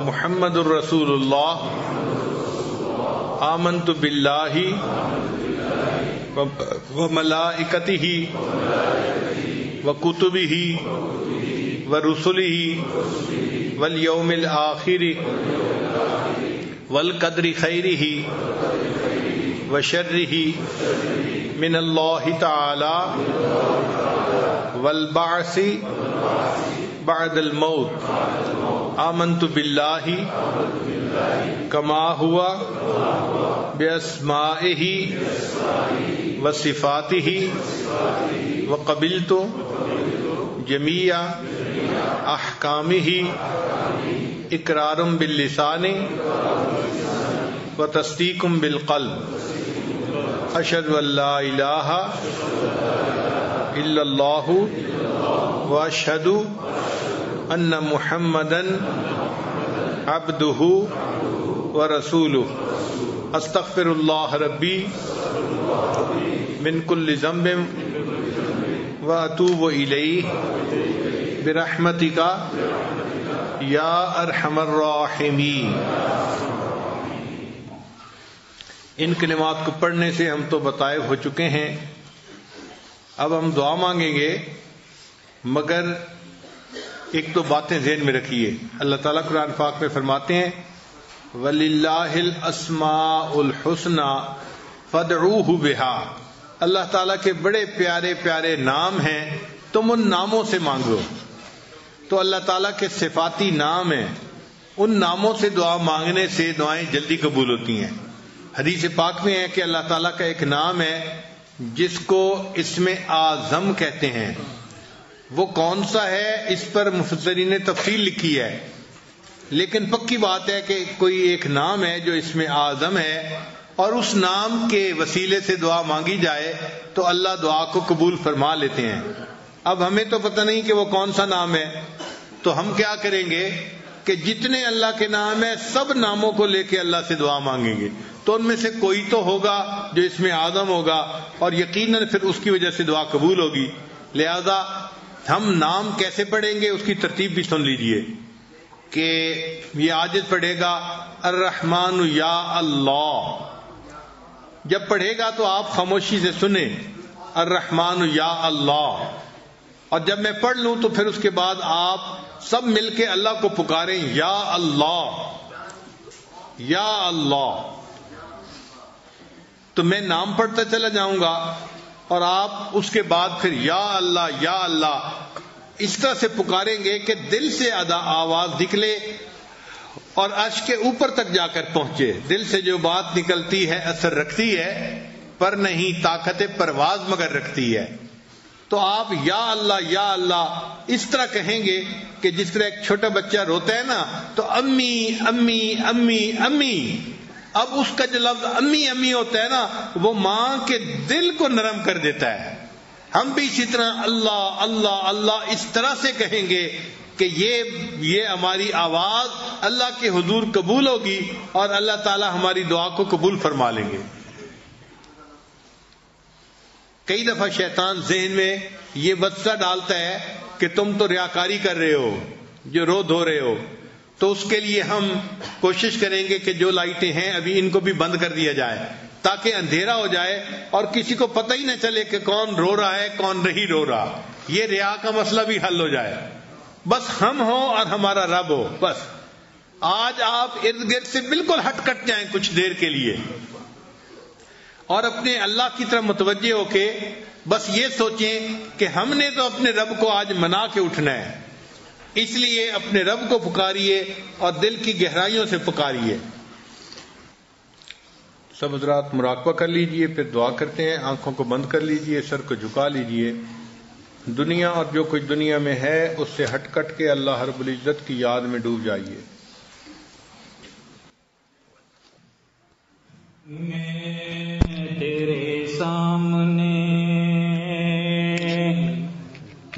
محمد الرسول اللہ آمنت باللہ وملائکتہ وکتبہ ورسلہ والیوم الآخر والقدر خیرہ وشرہ من اللہ تعالی والبعث بعد الموت آمنت باللہ کما ہوا باسمائہ وصفاتہ وقبلت جمیع احکامہ اقرار باللسان وتصدیق بالقلب اشہد ان لا الہ الا اللہ واشہد ان محمدا عبدہ ورسولہ استغفر اللہ ربی من کل ذنب واتوب الیہ برحمتک یا ارحم الراحمین۔ ان کلمات کو پڑھنے سے ہم تو بتائے ہو چکے ہیں، اب ہم دعا مانگیں گے، مگر ایک تو باتیں ذہن میں رکھیے۔ اللہ تعالیٰ قرآن پاک میں فرماتے ہیں وَلِلَّهِ الْأَسْمَاءُ الْحُسْنَى فَادْعُوهُ بِهَا، اللہ تعالیٰ کے بڑے پیارے پیارے نام ہیں، تم ان ناموں سے مانگو۔ تو اللہ تعالیٰ کے صفاتی نام ہیں، ان ناموں سے دعا مانگنے سے دعائیں جلدی قبول ہوتی ہیں۔ حدیث پاک میں ہے کہ اللہ تعالیٰ کا ایک نام ہے جس کو اسم اعظم کہتے ہیں، وہ کون سا ہے اس پر مفسرین نے تفصیل لکھی ہے، لیکن پکی بات ہے کہ کوئی ایک نام ہے جو اسم اعظم ہے، اور اس نام کے وسیلے سے دعا مانگی جائے تو اللہ دعا کو قبول فرما لیتے ہیں۔ اب ہمیں تو پتہ نہیں کہ وہ کون سا نام ہے، تو ہم کیا کریں گے کہ جتنے اللہ کے نام ہیں سب ناموں کو لے کے اللہ سے دعا مانگیں گے، تو ان میں سے کوئی تو ہوگا جو اس میں اعظم ہوگا، اور یقیناً پھر اس کی وجہ سے دعا قبول ہوگی۔ لہذا ہم نام کیسے پڑھیں گے اس کی ترتیب بھی سن لیجئے کہ یہ عاجز پڑھے گا الرحمن یا اللہ، جب پڑھے گا تو آپ خاموشی سے سنیں الرحمن یا اللہ، اور جب میں پڑھ لوں تو پھر اس کے بعد آپ سب مل کے اللہ کو پکاریں یا اللہ یا اللہ۔ تو میں نام پڑھتا چلا جاؤں گا اور آپ اس کے بعد پھر یا اللہ اس طرح سے پکاریں گے کہ دل سے آواز نکلے اور عرش کے اوپر تک جا کر پہنچے۔ دل سے جو بات نکلتی ہے اثر رکھتی ہے، پر نہیں طاقت پرواز مگر رکھتی ہے۔ تو آپ یا اللہ اس طرح کہیں گے کہ جس طرح ایک چھوٹا بچہ روتا ہے نا تو امی امی امی امی، اب اس کا جو لفظ امی امی ہوتا ہے نا وہ ماں کے دل کو نرم کر دیتا ہے۔ ہم بھی اسی طرح اللہ اللہ اللہ اس طرح سے کہیں گے کہ یہ ہماری آواز اللہ کے حضور قبول ہوگی اور اللہ تعالی ہماری دعا کو قبول فرما لیں گے۔ کئی دفعہ شیطان ذہن میں یہ وسوسہ ڈالتا ہے کہ تم تو ریاکاری کر رہے ہو جو رو دھو رہے ہو، تو اس کے لیے ہم کوشش کریں گے کہ جو لائٹیں ہیں ابھی ان کو بھی بند کر دیا جائے تاکہ اندھیرا ہو جائے اور کسی کو پتہ ہی نہ چلے کہ کون رو رہا ہے کون نہیں رو رہا۔ یہ ریا کا مسئلہ بھی حل ہو جائے، بس ہم ہوں اور ہمارا رب ہو۔ بس آج آپ ارد گرد سے بالکل ہٹ کٹ جائیں کچھ دیر کے لیے اور اپنے اللہ کی طرف متوجہ ہو کے بس یہ سوچیں کہ ہم نے تو اپنے رب کو آج منا کے اٹھنا ہے، اس لیے اپنے رب کو پکاریے اور دل کی گہرائیوں سے پکاریے۔ سب حضرات مراقبہ کر لیجئے، پھر دعا کرتے ہیں۔ آنکھوں کو بند کر لیجئے، سر کو جھکا لیجئے۔ دنیا اور جو کچھ دنیا میں ہے اس سے ہٹ کٹ کے اللہ رب العزت کی یاد میں ڈوب جائیے۔ میں تیرے سامنے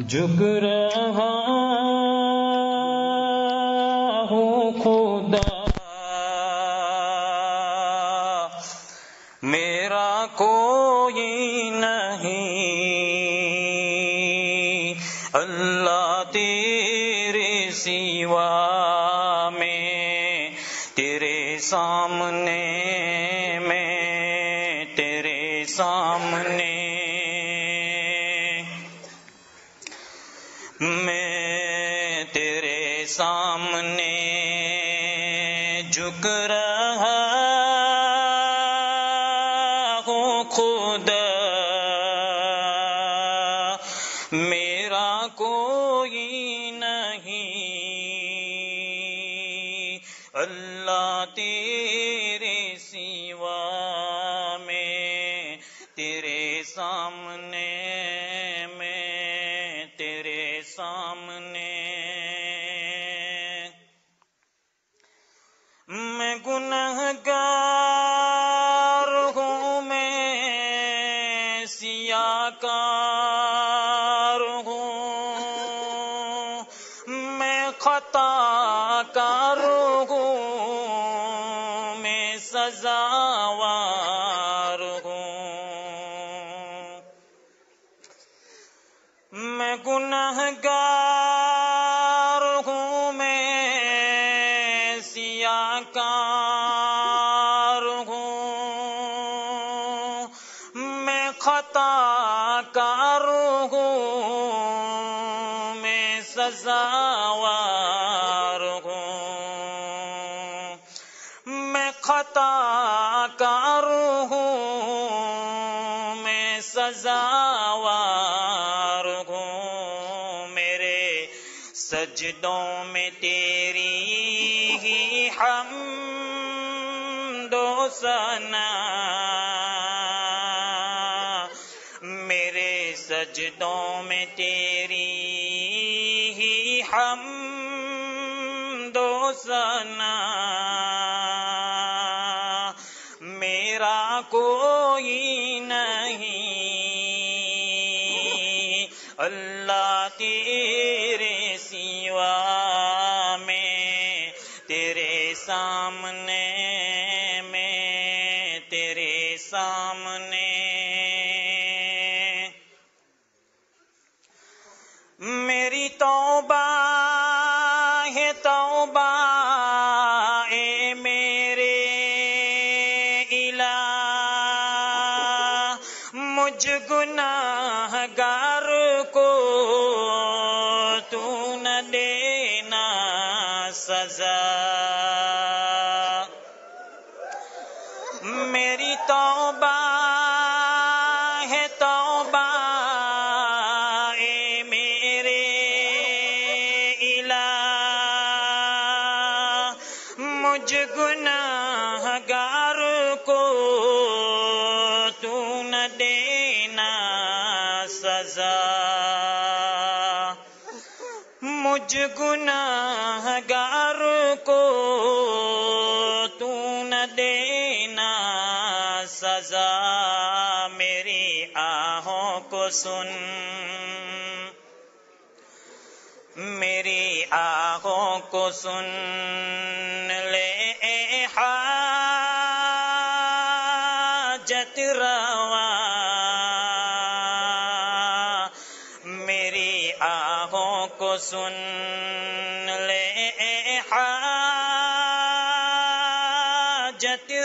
جھک رہا ہوں خدا، میرا کوئی نہیں اللہ تیرے سوا، میں تیرے سامنے تیرے سامنے میں تیرے سامنے جھک رہا ہوں خدا، میرا کوئی نہیں اللہ تیرے سوا میں تیرے سامنے میں تیرے سامنے میں گنہگار ہوں، میں سیاکار ہوں، میں خطا کار ہوں، میں سزاوار ہوں، میں گنہگار ہوں، میں سیاکار ہوں، میں خطا کار ہوں، میں سزاوار ہوں، میں خطا کار ہوں، میں سزاوار ہوں، میرے سجدوں میں تیری ہی حمد و ثنا، میرے سجدوں میں تیری ہی حمد و ثنا، میرا کوئی نہیں اللہ تیرے سوا میں تیرے سامنے میں تیرے سامنے میری توبہ ہے توبہ اے میرے الہ، مجھ گناہگار کو تو نہ دینا سزا، میری توبہ ہے توبہ اے میرے الہ، مجھ گناہگار کو تو نہ دینا سزا، مجھ گناہگار کو تو نہ دینا سزا، میری آہوں کو سن، میری آہوں کو سن لے اے حاجت روا، میری آہوں کو سن لے اے حاجت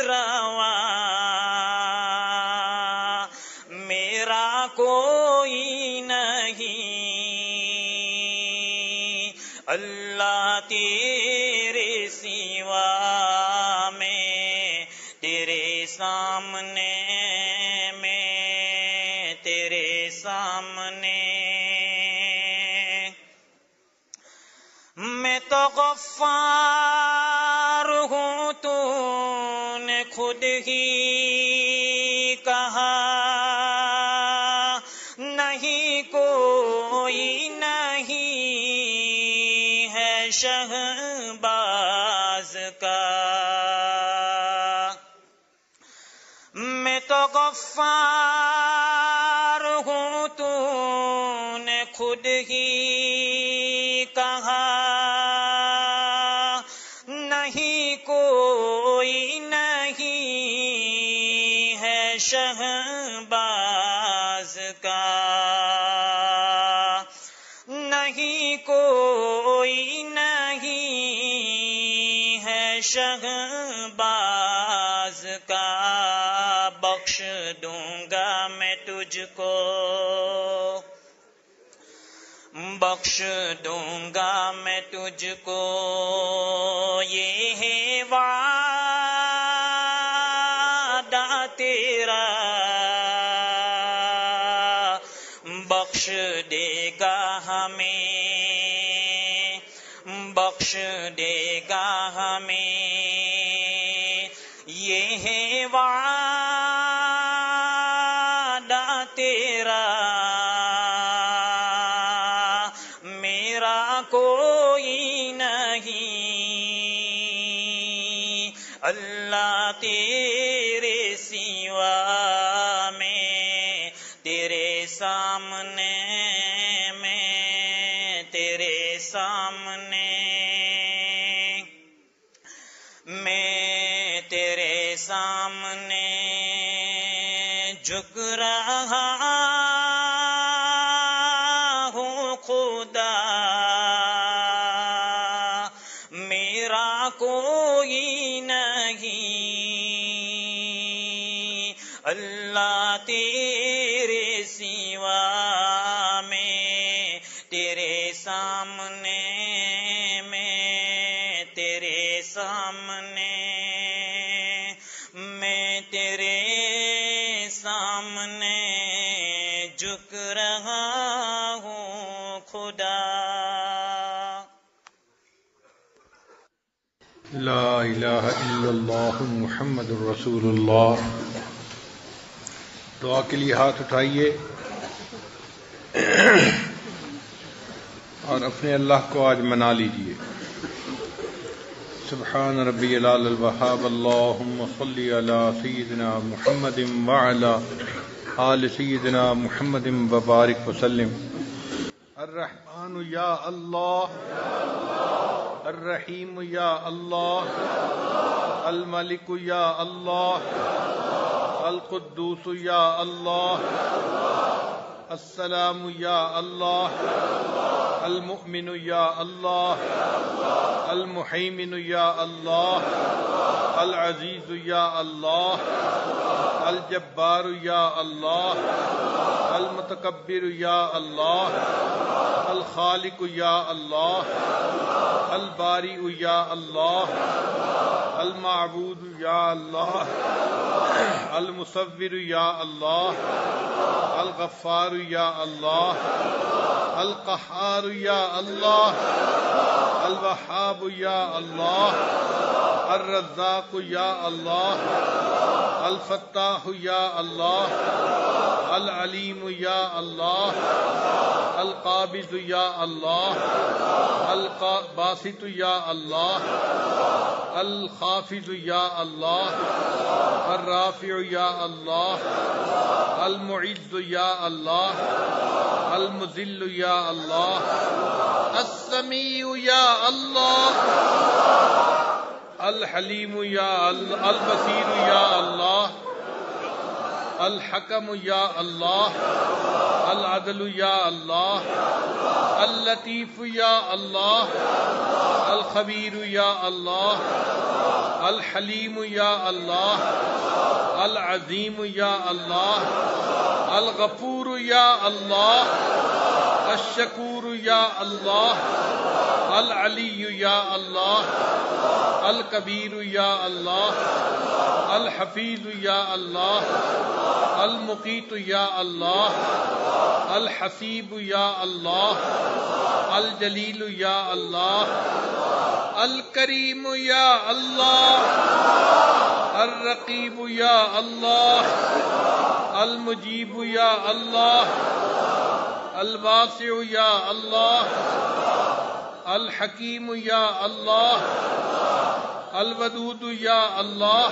روا، میرا کوئی نہیں اللہ تیرے سوا میں تیرے سامنے میں تیرے سامنے، میں تو غفار ہوں، تو نے خود ہی کہا نہیں کوئی نہیں ہے شہباز کا، میں تو غفار ہوں، تو نے خود ہی کہا نہیں کوئی نہیں ہے شہباز کا، نہیں کوئی نہیں ہے شہباز کا، بخش بخش دوں گا میں تجھ کو، بخش دوں گا میں تجھ کو، یہ ہے وعدہ تیرا، بخش دے گا ہمیں، بخش دے گا ہمیں، یہ ہے وعدہ تیرا، میرا کوئی نہیں اللہ تیرے سوا، میں تیرے سامنے، میں تیرے سامنے، میں تیرے سامنے جھک رہا ہوں خدا، میرا کوئی نہیں اللہ تیرے سوا، میں تیرے سامنے، میں تیرے سامنے، میں تیرے سامنے جھک رہا ہوں خدا۔ لا الہ الا اللہ محمد الرسول اللہ۔ دعا کے لیے ہاتھ اٹھائیے اور اپنے اللہ کو آج منا لیجئے۔ سبحان ربی العلی الوہاب، اللہم صلی علی سیدنا محمد وعلی آل سیدنا محمد وبارک وسلم۔ الرحمن یا اللہ، الرحیم یا اللہ، الملک یا اللہ، القدوس یا اللہ، السلام یا اللہ، المؤمن یا اللہ، المحیمن یا اللہ، العزیز یا اللہ، الجبار یا اللہ، المتکبر یا اللہ، الخالق یا اللہ، البارئ یا اللہ، المعبود یا اللہ، المصور یا اللہ، الغفار یا اللہ، القہار یا اللہ، الوہاب یا اللہ، الرزاق یا اللہ، الفتاح یا اللہ، العلیم یا اللہ، القابض یا اللہ، الباسط یا اللہ، الخافض یا اللہ، الرافع یا اللہ، المعز یا اللہ، المذل یا اللہ، السمیع یا اللہ، الحلیم یا البصیر یا اللہ، الحکم یا اللہ، العدل یا اللہ، اللطیف یا اللہ، الخبیر یا اللہ، الحلیم یا اللہ، العظیم یا اللہ، الغفور یا اللہ، الشکور یا اللہ، العلی یا اللہ، الکبیر یا اللہ، الحفیظ یا اللہ، المقیت یا اللہ، الحسیب یا اللہ، الجلیل یا اللہ، الکریم یا اللہ، الرقیب یا اللہ، المجیب یا اللہ، الواسع یا اللہ، الحکیم یا اللہ، الودود یا اللہ،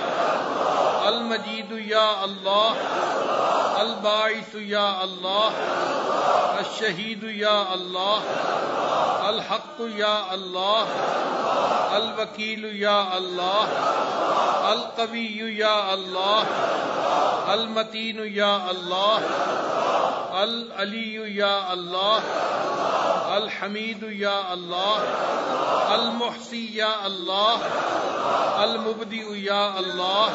المجید یا اللہ، الباعث یا اللہ، الشہید یا اللہ، الحق یا اللہ، الوکیل یا اللہ، القوی یا اللہ، المتین یا اللہ، العلی یا اللہ، الحمید یا اللہ، المحصی یا اللہ، المبدئ یا اللہ،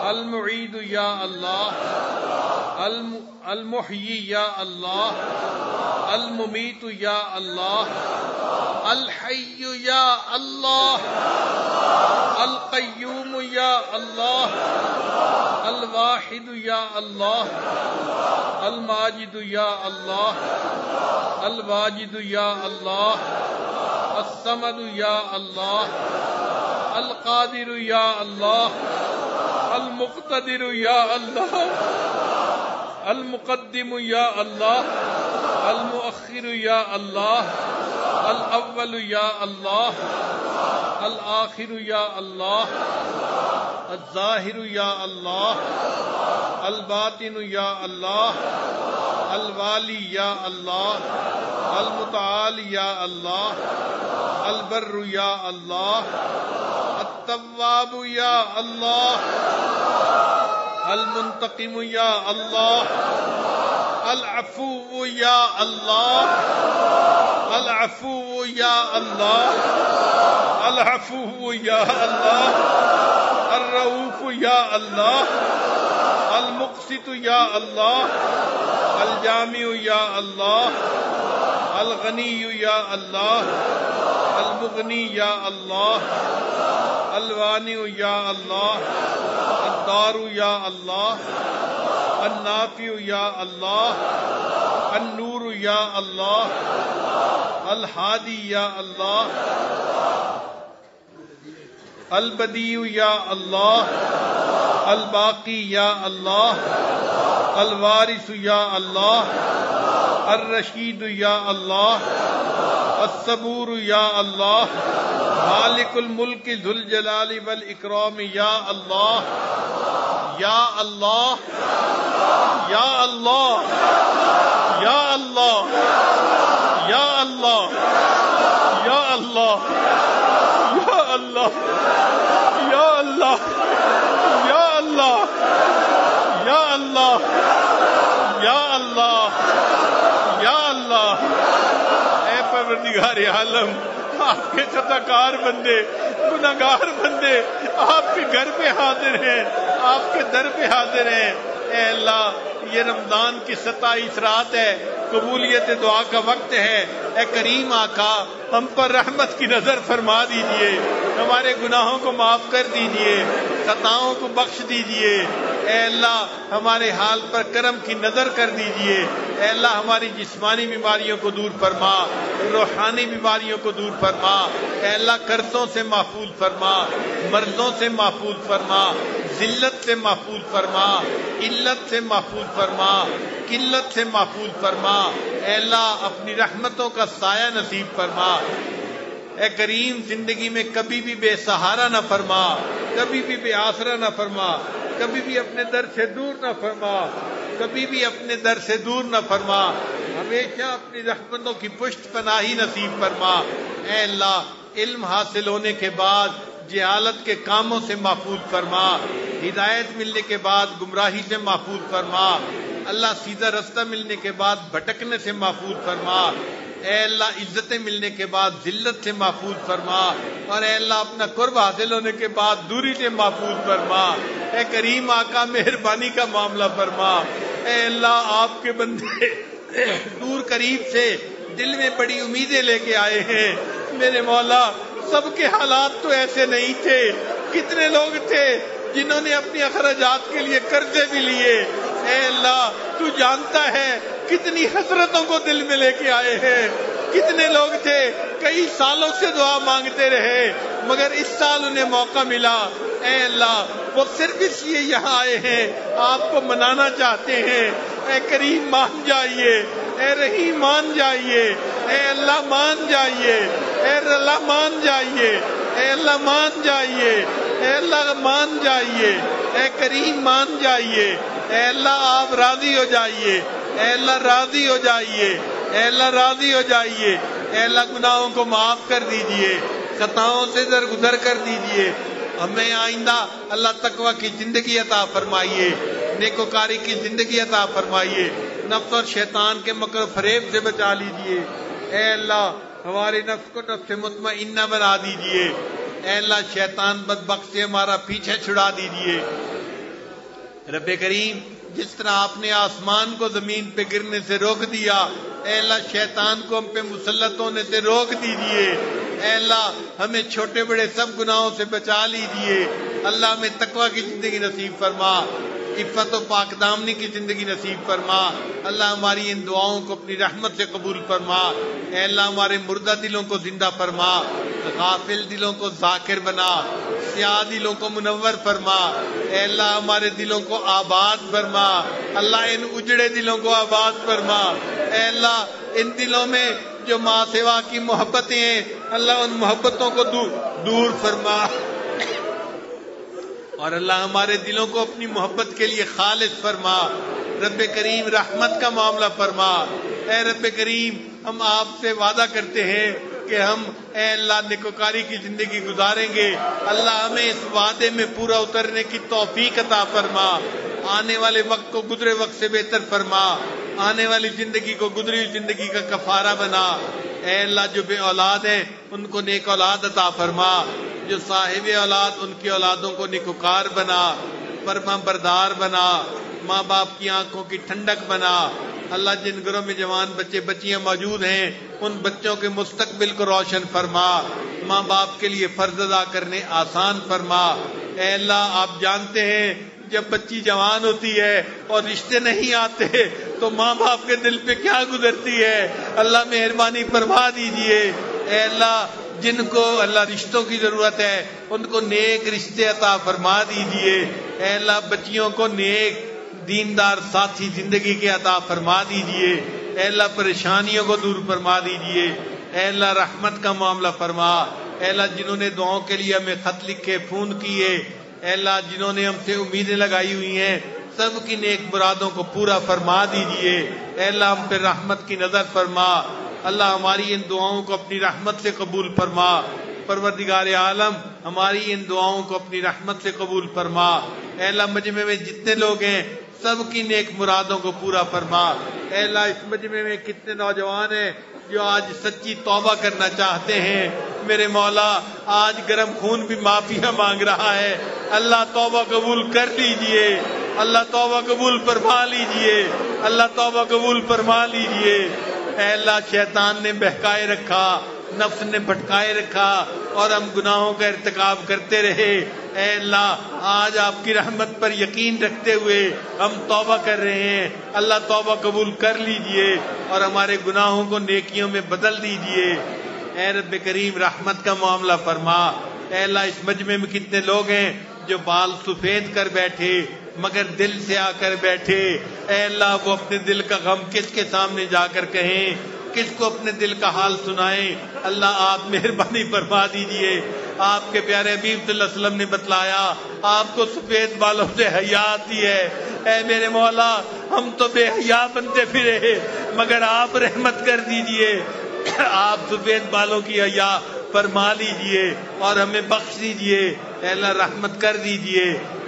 المعید یا اللہ، المحیی یا اللہ، الممیت یا اللہ، الحی یا اللہ، القیوم یا اللہ، الواحد یا اللہ، الماجد یا اللہ، الواجد یا اللہ، الصمد یا اللہ، القادر یا اللہ، المقتدر یا اللہ، المقدم یا اللہ، المؤخر یا اللہ، الاول یا اللہ، الآخر یا اللہ، الظاہر یا اللہ، الباطن یا اللہ، الوالی یا اللہ، المتعال یا اللہ، البر یا اللہ، التواب یا اللہ، المنتقم یا اللہ، العفو یا اللہ، العفو یا اللہ، العفو یا اللہ، الرؤوف یا اللہ، المقسط یا اللہ، الجامع یا اللہ، الغنی یا اللہ، المغنی یا اللہ، الوانع یا اللہ، الدار یا اللہ، النافع یا اللہ، النور یا اللہ، الہادی یا اللہ، البدیع یا اللہ، الباقی یا اللہ، الوارث یا اللہ، الرشید یا اللہ، الصبور یا اللہ، مالک الملک ذو الجلال والاکرام یا اللہ، یا اللہ، یا اللہ، یا اللہ، یا اللہ، یا اللہ، یا اللہ، یا اللہ، یا اللہ، یا اللہ، یا اللہ، یا اللہ۔ اے پروردگار عالم، آپ کے خطاکار بندے، گناہگار بندے آپ کے گھر پہ حاضر ہیں، آپ کے در پہ حاضر ہیں۔ اے اللہ، یہ رمضان کی 27 رات ہے، قبولیت دعا کا وقت ہے۔ اے کریم آقا، ہم پر رحمت کی نظر فرما دیجئے، ہمارے گناہوں کو معاف کر دیجئے، خطاؤں کو بخش دیجئے۔ اے اللہ، ہمارے حال پر کرم کی نظر کر دیجئے۔ اے اللہ، ہماری جسمانی بیماریوں کو دور فرما، روحانی بیماریوں کو دور فرما۔ اے اللہ، قرضوں سے محفوظ فرما، مرضوں سے محفوظ فرما، ذلت سے محفوظ فرما، علت سے محفوظ فرما، قلت سے محفوظ فرما۔ اے اللہ، اپنی رحمتوں کا سایہ نصیب فرما۔ اے کریم، زندگی میں کبھی بھی بے سہارا نہ فرما، کبھی بھی بے آسرا نہ فرما، کبھی بھی اپنے در سے دور نہ فرما، کبھی بھی اپنے در سے دور نہ فرما، ہمیشہ اپنی رحمتوں کی پشت پناہی نصیب فرما۔ اے اللہ، علم حاصل ہونے کے بعد جہالت کے کاموں سے محفوظ فرما، ہدایت ملنے کے بعد گمراہی سے محفوظ فرما، اللہ سیدھا رستہ ملنے کے بعد بھٹکنے سے محفوظ فرما۔ اے اللہ، عزتیں ملنے کے بعد ذلت سے محفوظ فرما، اور اے اللہ، اپنا قرب حاصل ہونے کے بعد دوری سے محفوظ فرما۔ اے کریم آقا، مہربانی کا معاملہ فرما۔ اے اللہ، آپ کے بندے دور قریب سے دل میں بڑی امیدیں لے کے آئے ہیں۔ میرے مولا، سب کے حالات تو ایسے نہیں تھے، کتنے لوگ تھے جنہوں نے اپنی اخراجات کے لیے قرضے بھی لیے۔ اے اللہ، تو جانتا ہے کتنی حسرتوں کو دل میں لے کے آئے ہیں، کتنے لوگ تھے کئی سالوں سے دعا مانگتے رہے مگر اس سال انہیں موقع ملا۔ اے اللہ، وہ صرف اس لیے یہاں آئے ہیں، آپ کو منانا چاہتے ہیں۔ اے کریم، مان جائیے، اے رحیم مان جائیے، اے اللہ مان جائیے، اے اللہ مان جائیے، اے اللہ مان جائیے، اے اللہ مان جائیے، اے کریم مان جائیے۔ اے اللہ، آپ راضی ہو جائیے، اے اللہ راضی ہو جائیے، اے اللہ راضی ہو جائیے۔ اے اللہ، گناہوں کو معاف کر دیجئے، خطاؤں سے درگزر کر دیجئے۔ ہمیں آئندہ اللہ تقوی کی زندگی عطا فرمائیے، نیکوکاری کی زندگی عطا فرمائیے، نفس اور شیطان کے مکر و فریب سے بچا لیجئے۔ اے اللہ، ہمارے نفس کو نفس مطمئنہ بنا دیجئے۔ اے اللہ، شیطان بدبخت سے ہمارا پیچھے چھڑا دیجئے۔ رب کریم جس طرح آپ نے آسمان کو زمین پہ گرنے سے روک دیا، اے اللہ شیطان کو ہم پہ مسلط ہونے سے روک دیجئے، اے اللہ ہمیں چھوٹے بڑے سب گناہوں سے بچا لیجئے، اللہ ہمیں تقوی کی زندگی نصیب فرما، عفت و پاک دامنی کی زندگی نصیب فرما، اللہ ہماری ان دعاؤں کو اپنی رحمت سے قبول فرما، اے اللہ ہمارے مردہ دلوں کو زندہ فرما، غافل دلوں کو ذاکر بنا، سیاہ دلوں کو منور فرما، اے اللہ ہمارے دلوں کو آباد فرما، اللہ ان اجڑے دلوں کو آباد فرما، اے اللہ ان دلوں میں جو ماں سوا کی محبتیں ہیں اللہ ان محبتوں کو دور فرما، اور اللہ ہمارے دلوں کو اپنی محبت کے لیے خالص فرما، رب کریم رحمت کا معاملہ فرما، اے رب کریم ہم آپ سے وعدہ کرتے ہیں کہ ہم اے اللہ نیکوکاری کی زندگی گزاریں گے، اللہ ہمیں اس وعدے میں پورا اترنے کی توفیق عطا فرما، آنے والے وقت کو گزرے وقت سے بہتر فرما، آنے والی زندگی کو گزری ہوئی زندگی کا کفارہ بنا، اے اللہ جو بے اولاد ہیں ان کو نیک اولاد عطا فرما، جو صاحب اولاد ان کی اولادوں کو نیکوکار بنا، فرما بردار بنا، ماں باپ کی آنکھوں کی ٹھنڈک بنا، اللہ جن گھروں میں جوان بچے بچیاں موجود ہیں ان بچوں کے مستقبل کو روشن فرما، ماں باپ کے لیے فرض ادا کرنے آسان فرما، اے اللہ آپ جانتے ہیں جب بچی جوان ہوتی ہے اور رشتے نہیں آتے تو ماں باپ کے دل پہ کیا گزرتی ہے، اللہ مہربانی فرما دیجئے، اے اللہ جن کو اللہ رشتوں کی ضرورت ہے ان کو نیک رشتے عطا فرما دیجئے، اے اللہ بچیوں کو نیک دیندار ساتھی زندگی کے عطا فرما دیجئے، اے اللہ پریشانیوں کو دور فرما دیجئے، اے اللہ رحمت کا معاملہ فرما، اے اللہ جنہوں نے دعاؤں کے لیے ہمیں خط لکھے فون کیے، اے اللہ جنہوں نے ہم سے امیدیں لگائی ہوئی ہیں سب کی نیک مرادوں کو پورا فرما دیجئے، اے اللہ ہم پہ رحمت کی نظر فرما، اللہ ہماری ان دعاؤں کو اپنی رحمت سے قبول فرما، پروردگار عالم ہماری ان دعاؤں کو اپنی رحمت سے قبول فرما، اے اللہ مجمع میں جتنے لوگ ہیں سب کی نیک مرادوں کو پورا فرما، اے اللہ اس مجمع میں کتنے نوجوان ہیں جو آج سچی توبہ کرنا چاہتے ہیں، میرے مولا آج گرم خون بھی معافیہ مانگ رہا ہے، اللہ توبہ قبول کر لیجئے، اللہ توبہ قبول فرما لیجئے، اللہ توبہ قبول فرما لیجئے، اے اللہ شیطان نے بہکائے رکھا، نفس نے بھٹکائے رکھا اور ہم گناہوں کا ارتکاب کرتے رہے، اے اللہ آج آپ کی رحمت پر یقین رکھتے ہوئے ہم توبہ کر رہے ہیں، اللہ توبہ قبول کر لیجئے اور ہمارے گناہوں کو نیکیوں میں بدل دیجئے، اے رب کریم رحمت کا معاملہ فرما، اے اللہ اس مجمع میں کتنے لوگ ہیں جو بال سفید کر بیٹھے مگر دل سے آ کر بیٹھے، اے اللہ وہ اپنے دل کا غم کس کے سامنے جا کر کہیں، کس کو اپنے دل کا حال سنائیں، اللہ آپ مہربانی فرما دیجئے، آپ کے پیارے حبیب صلی اللہ علیہ وسلم نے بتلایا آپ کو سفید بالوں سے حیا آتی ہے، اے میرے مولا ہم تو بے حیا بنتے پھرے مگر آپ رحمت کر دیجئے، آپ سفید بالوں کی حیا فرما لیجئے اور ہمیں بخش دیجئے، اے اللہ رحمت کر دیجئے،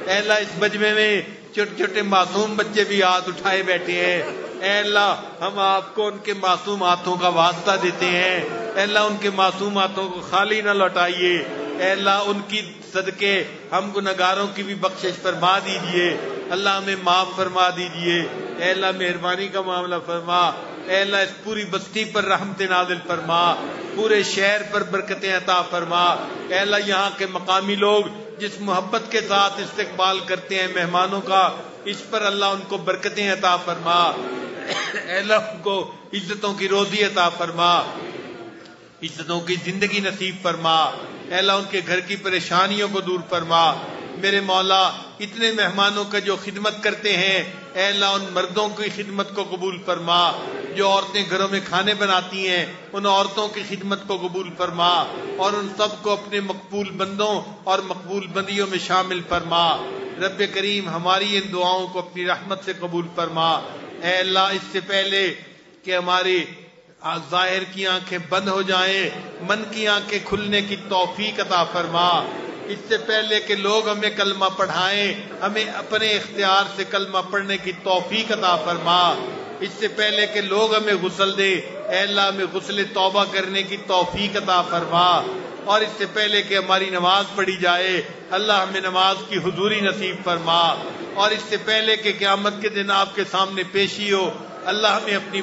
اے اللہ اس مجمع میں چھوٹے چھوٹے معصوم بچے بھی ہاتھ اٹھائے بیٹھے ہیں، اے اللہ ہم آپ کو ان کے معصوم ہاتھوں کا واسطہ دیتے ہیں، اے اللہ ان کے معصوم ہاتھوں کو خالی نہ لوٹائیے، اے اللہ ان کی صدقے ہم گناہگاروں کی بھی بخشش فرما دیجئے، اللہ ہمیں معاف فرما دیجئے، اے اللہ مہربانی کا معاملہ فرما، اے اللہ اس پوری بستی پر رحمت نازل فرما، پورے شہر پر برکتیں عطا فرما، اے اللہ یہاں کے مقامی لوگ جس محبت کے ساتھ استقبال کرتے ہیں مہمانوں کا اس پر اللہ ان کو برکتیں عطا فرما، اے اللہ ان کو عزتوں کی روزی عطا فرما، عزتوں کی زندگی نصیب فرما، اے اللہ ان کے گھر کی پریشانیوں کو دور فرما، میرے مولا اتنے مہمانوں کا جو خدمت کرتے ہیں اے اللہ ان مردوں کی خدمت کو قبول فرما، جو عورتیں گھروں میں کھانے بناتی ہیں ان عورتوں کی خدمت کو قبول فرما اور ان سب کو اپنے مقبول بندوں اور مقبول بندیوں میں شامل فرما، رب کریم ہماری ان دعاؤں کو اپنی رحمت سے قبول فرما، اے اللہ اس سے پہلے کہ ہماری ظاہر کی آنکھیں بند ہو جائیں من کی آنکھیں کھلنے کی توفیق عطا فرما، اس سے پہلے کہ لوگ ہمیں کلمہ پڑھائیں ہمیں اپنے اختیار سے کلمہ پڑھنے کی توفیق عطا فرما، اس سے پہلے کہ لوگ ہمیں غسل دے اے اللہ ہمیں غسل توبہ کرنے کی توفیق عطا فرما، اور اس سے پہلے کہ ہماری نماز پڑھی جائے اللہ ہمیں نماز کی حضوری نصیب فرما، اور اس سے پہلے کہ قیامت کے دن آپ کے سامنے پیشی ہو اللہ ہمیں اپنی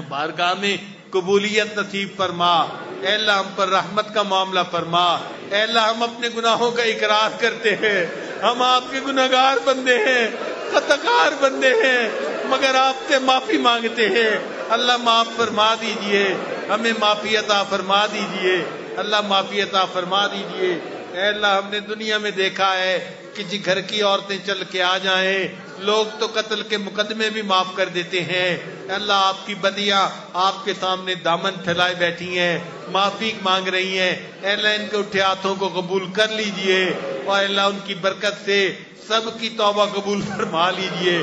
بارگاہ میں قبولیت نصیب فرما۔ اے اللہ ہم پر رحمت کا معاملہ فرما۔ اے اللہ ہم اپنے گناہوں کا اقرار کرتے ہیں، ہم آپ کے گناہگار بندے ہیں، خطاکار بندے ہیں، مگر آپ سے معافی مانگتے ہیں۔ اللہ معاف فرما دیجئے، ہمیں معافی عطا فرما دیجئے، اللہ معافی عطا فرما دیجئے۔ اے اللہ ہم نے دنیا میں دیکھا ہے کسی گھر کی عورتیں چل کے آ جائیں لوگ تو قتل کے مقدمے بھی معاف کر دیتے ہیں۔ اے اللہ آپ کی بدیاں آپ کے سامنے دامن پھیلائے بیٹھی ہیں، معافی مانگ رہی ہیں۔ اے اللہ ان کے اٹھے ہاتھوں کو قبول کر لیجئے، اور اے اللہ ان کی برکت سے سب کی توبہ قبول فرما لیجئے۔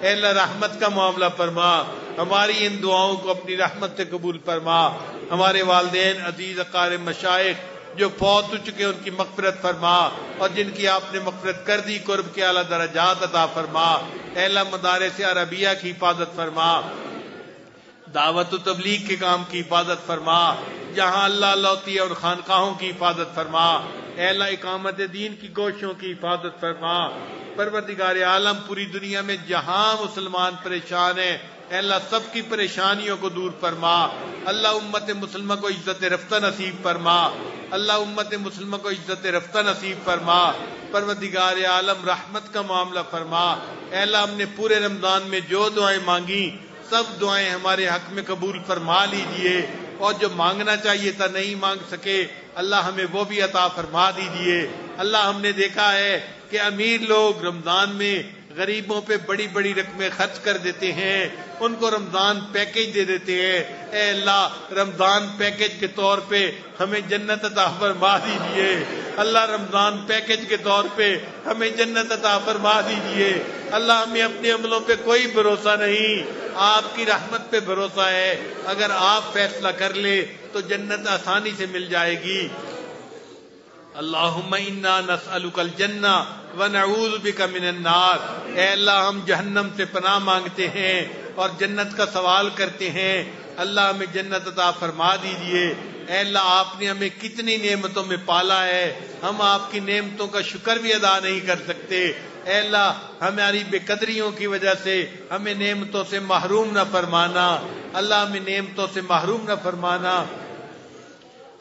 اے اللہ رحمت کا معاملہ فرما، ہماری ان دعاؤں کو اپنی رحمت سے قبول فرما۔ ہمارے والدین عزیز اقارب مشائخ جو فوت ہو چکے ان کی مغفرت فرما، اور جن کی آپ نے مغفرت کر دی قرب کے اعلیٰ درجات عطا فرما۔ اے اللہ مدارس عربیہ کی حفاظت فرما، دعوت و تبلیغ کے کام کی حفاظت فرما، جہاں اللہ لوتی اور خانقاہوں کی حفاظت فرما۔ اے اللہ اقامت دین کی کوششوں کی حفاظت فرما۔ پروردگار عالم پوری دنیا میں جہاں مسلمان پریشان ہیں اے اللہ سب کی پریشانیوں کو دور فرما۔ اللہ امت مسلمہ کو عزت رفتہ نصیب فرما، اللہ امت مسلمہ کو عزت رفتہ نصیب فرما۔ پروردگار عالم رحمت کا معاملہ فرما۔ اے اللہ ہم نے پورے رمضان میں جو دعائیں مانگی سب دعائیں ہمارے حق میں قبول فرما لیجئے، اور جو مانگنا چاہیے تھا نہیں مانگ سکے اللہ ہمیں وہ بھی عطا فرما دیجئے۔ اللہ ہم نے دیکھا ہے کہ امیر لوگ رمضان میں غریبوں پہ بڑی بڑی رقمیں خرچ کر دیتے ہیں، ان کو رمضان پیکج دے دیتے ہیں۔ اے اللہ رمضان پیکج کے طور پہ ہمیں جنت عطا فرما دیجئے، اللہ رمضان پیکج کے طور پہ ہمیں جنت عطا فرما دیجئے۔ اللہ ہمیں اپنے عملوں پہ کوئی بھروسہ نہیں، آپ کی رحمت پہ بھروسہ ہے، اگر آپ فیصلہ کر لے تو جنت آسانی سے مل جائے گی۔ اللہم انا نسألک الجنہ ونعوذ بک من النار، اے اللہ ہم جہنم سے پناہ مانگتے ہیں اور جنت کا سوال کرتے ہیں، اللہ ہمیں جنت عطا فرما دیجئے۔ اے اللہ آپ نے ہمیں کتنی نعمتوں میں پالا ہے، ہم آپ کی نعمتوں کا شکر بھی ادا نہیں کر سکتے۔ اے اللہ ہماری بے قدریوں کی وجہ سے ہمیں نعمتوں سے محروم نہ فرمانا، اللہ ہمیں نعمتوں سے محروم نہ فرمانا۔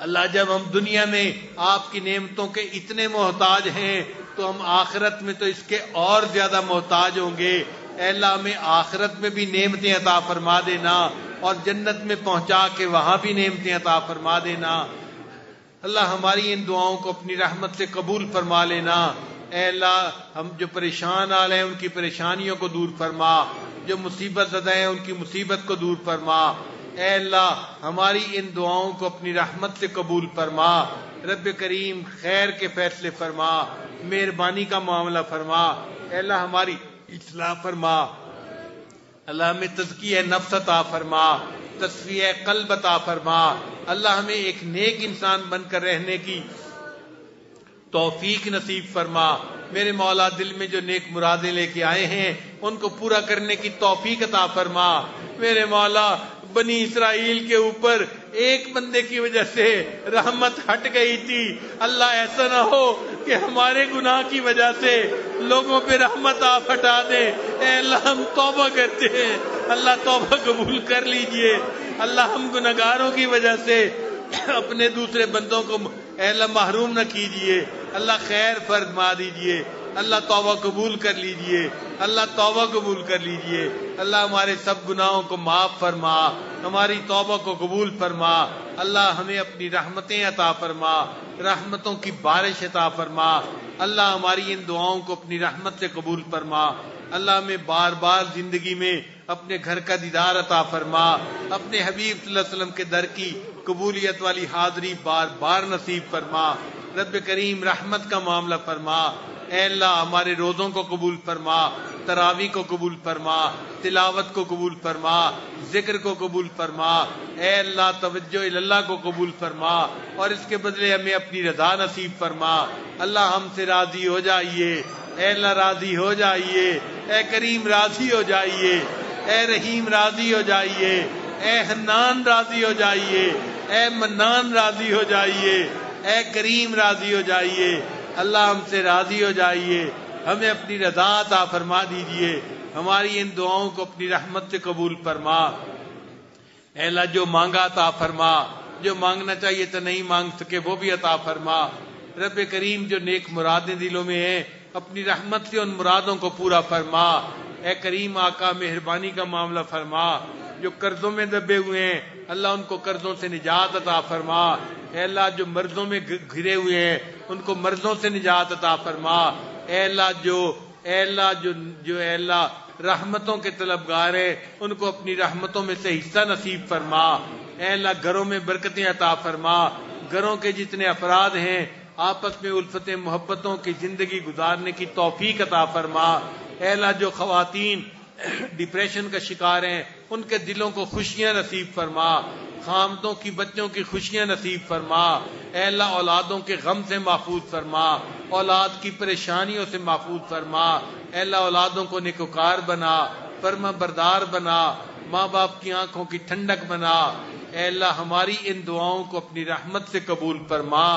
اللہ جب ہم دنیا میں آپ کی نعمتوں کے اتنے محتاج ہیں تو ہم آخرت میں تو اس کے اور زیادہ محتاج ہوں گے۔ اے اللہ ہمیں آخرت میں بھی نعمتیں عطا فرما دینا، اور جنت میں پہنچا کے وہاں بھی نعمتیں عطا فرما دینا۔ اللہ ہماری ان دعاؤں کو اپنی رحمت سے قبول فرما لینا۔ اے اللہ ہم جو پریشان حال ہیں ان کی پریشانیوں کو دور فرما، جو مصیبت زدہ ہیں ان کی مصیبت کو دور فرما۔ اے اللہ ہماری ان دعاؤں کو اپنی رحمت سے قبول فرما۔ رب کریم خیر کے فیصلے فرما، مہربانی کا معاملہ فرما۔ اے اللہ ہماری اصلاح فرما، اللہ ہمیں تزکیہ نفس عطا فرما، تصفیہ قلب عطا فرما۔ اللہ ہمیں ایک نیک انسان بن کر رہنے کی توفیق نصیب فرما۔ میرے مولا دل میں جو نیک مرادیں لے کے آئے ہیں ان کو پورا کرنے کی توفیق عطا فرما۔ میرے مولا بنی اسرائیل کے اوپر ایک بندے کی وجہ سے رحمت ہٹ گئی تھی، اللہ ایسا نہ ہو کہ ہمارے گناہ کی وجہ سے لوگوں پہ رحمت آپ ہٹا دے۔ اے اللہ ہم توبہ کرتے ہیں، اللہ توبہ قبول کر لیجئے۔ اللہ ہم گناہگاروں کی وجہ سے اپنے دوسرے بندوں کو اے اللہ محروم نہ کیجئے، اللہ خیر فرما دیجئے، اللہ توبہ قبول کر لیجئے، اللہ توبہ قبول کر لیجئے۔ اللہ ہمارے سب گناہوں کو معاف فرما، ہماری توبہ کو قبول فرما۔ اللہ ہمیں اپنی رحمتیں عطا فرما، رحمتوں کی بارش عطا فرما۔ اللہ ہماری ان دعاؤں کو اپنی رحمت سے قبول فرما۔ اللہ ہمیں بار بار زندگی میں اپنے گھر کا دیدار عطا فرما، اپنے حبیب صلی اللہ علیہ وسلم کے در کی قبولیت والی حاضری بار بار نصیب فرما۔ رب کریم رحمت کا معاملہ فرما۔ اے اللہ ہمارے روزوں کو قبول فرما، تراویح کو قبول فرما، تلاوت کو قبول فرما، ذکر کو قبول فرما۔ اے اللہ توجہ اللہ کو قبول فرما، اور اس کے بدلے ہمیں اپنی رضا نصیب فرما۔ اللہ ہم سے راضی ہو جائیے، اے اللہ راضی ہو جائیے، اے کریم راضی ہو جائیے، اے رحیم راضی ہو جائیے، اے حنان راضی ہو جائیے، اے منان راضی ہو جائیے۔ اے کریم راضی ہو جائیے، اللہ ہم سے راضی ہو جائیے، ہمیں اپنی رضا عطا فرما دیجئے، ہماری ان دعاؤں کو اپنی رحمت سے قبول فرما۔ اے اللہ جو مانگا عطا فرما، جو مانگنا چاہیے تو نہیں مانگ سکے وہ بھی عطا فرما۔ رب کریم جو نیک مرادیں دلوں میں ہیں اپنی رحمت سے ان مرادوں کو پورا فرما۔ اے کریم آقا مہربانی کا معاملہ فرما، جو قرضوں میں دبے ہوئے ہیں اللہ ان کو قرضوں سے نجات عطا فرما۔ اے اللہ جو مرضوں میں گھرے ہوئے ہیں ان کو مرضوں سے نجات عطا فرما۔ اے اللہ جو رحمتوں کے طلبگار ہیں ان کو اپنی رحمتوں میں سے حصہ نصیب فرما۔ اے اللہ گھروں میں برکتیں عطا فرما، گھروں کے جتنے افراد ہیں آپس میں الفت محبتوں کی زندگی گزارنے کی توفیق عطا فرما۔ اے اللہ جو خواتین ڈپریشن کا شکار ہیں ان کے دلوں کو خوشیاں نصیب فرما، خامدوں کی بچوں کی خوشیاں نصیب فرما۔ اے اللہ اولادوں کے غم سے محفوظ فرما، اولاد کی پریشانیوں سے محفوظ فرما۔ اے اللہ اولادوں کو نیکوکار بنا، فرما بردار بنا، ماں باپ کی آنکھوں کی ٹھنڈک بنا۔ اے اللہ ہماری ان دعاؤں کو اپنی رحمت سے قبول فرما۔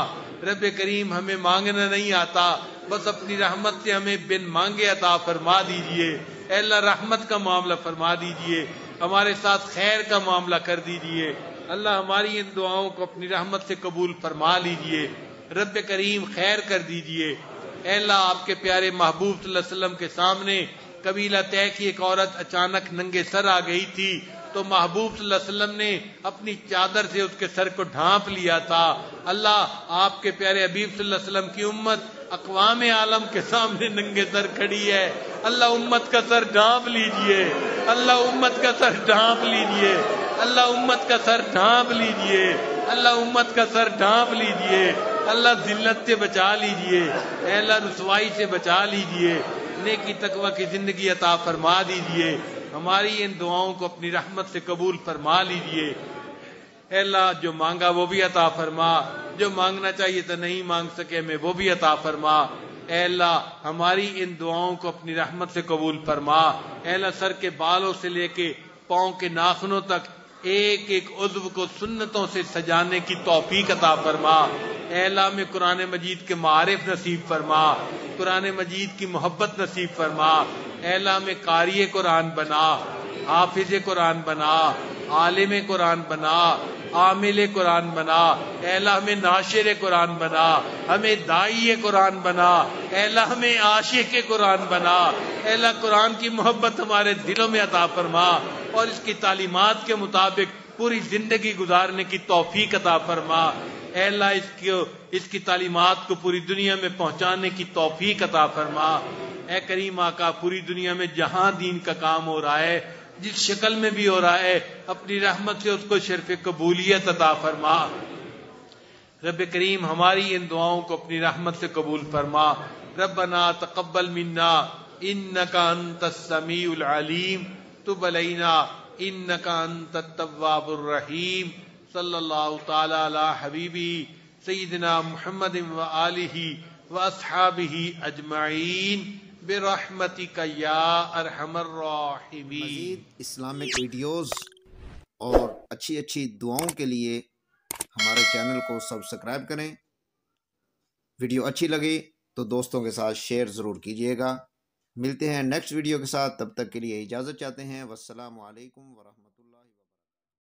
رب کریم ہمیں مانگنا نہیں آتا، بس اپنی رحمت سے ہمیں بن مانگے عطا فرما دیجئے۔ اے اللہ رحمت کا معاملہ فرما دیجئے، ہمارے ساتھ خیر کا معاملہ کر دیجئے۔ اللہ ہماری ان دعاؤں کو اپنی رحمت سے قبول فرما لیجئے، رب کریم خیر کر دیجئے۔ اے اللہ آپ کے پیارے محبوب صلی اللہ علیہ وسلم کے سامنے قبیلہ طے کی ایک عورت اچانک ننگے سر آ گئی تھی تو محبوب صلی اللہ علیہ وسلم نے اپنی چادر سے اس کے سر کو ڈھانپ لیا تھا۔ اللہ آپ کے پیارے حبیب صلی اللہ علیہ وسلم کی امت اقوام عالم کے سامنے ننگے سر کھڑی ہے، اللہ امت کا سر ڈھانپ لیجئے، اللہ امت کا سر ڈھانپ لیجئے، اللہ امت کا سر ڈھانپ لیجئے، اللہ امت کا سر ڈھانپ لیجئے، اللہ ذلت سے بچا لیجئے، اے اللہ رسوائی سے بچا لیجئے، نیکی تقوی کی زندگی عطا فرما دیجئے، ہماری ان دعاؤں کو اپنی رحمت سے قبول فرما لیجئے۔ اے اللہ جو مانگا وہ بھی عطا فرما، جو مانگنا چاہیے تو نہیں مانگ سکے ہمیں وہ بھی عطا فرما۔ اے اللہ ہماری ان دعاؤں کو اپنی رحمت سے قبول فرما۔ اے اللہ سر کے بالوں سے لے کے پاؤں کے ناخنوں تک ایک ایک عضو کو سنتوں سے سجانے کی توفیق عطا فرما۔ اے اللہ ہمیں قرآن مجید کے معارف نصیب فرما، قرآن مجید کی محبت نصیب فرما۔ اے اللہ ہمیں قاری قرآن بنا، حافظ قرآن بنا، عالم قرآن بنا، عامل قرآن بنا۔ اے اللہ ہمیں ناشر قرآن بنا، ہمیں داعی قرآن بنا۔ اے اللہ ہمیں عاشق قرآن بنا۔ اے اللہ قرآن کی محبت ہمارے دلوں میں عطا فرما اور اس کی تعلیمات کے مطابق پوری زندگی گزارنے کی توفیق عطا فرما۔ اے اللہ اس کی تعلیمات کو پوری دنیا میں پہنچانے کی توفیق عطا فرما۔ اے کریم آقا پوری دنیا میں جہاں دین کا کام ہو رہا ہے جس شکل میں بھی ہو رہا ہے اپنی رحمت سے اس کو شرف قبولیت عطا فرما۔ رب کریم ہماری ان دعاؤں کو اپنی رحمت سے قبول فرما۔ ربنا تقبل منا انک انت السمیع العلیم تب علینا انک انت التواب الرحیم۔ صلی اللہ تعالی علی حبیبی سیدنا محمد وآلہ واصحابہ اجمعین برحمتک یا ارحم الراحمین۔ مزید اسلامک ویڈیوز اور اچھی دعاؤں کے لیے ہمارے چینل کو سبسکرائب کریں۔ ویڈیو اچھی لگی تو دوستوں کے ساتھ شیئر ضرور کیجیے گا۔ ملتے ہیں نیکسٹ ویڈیو کے ساتھ، تب تک کے لیے اجازت چاہتے ہیں۔ والسلام علیکم ورحمۃ اللہ۔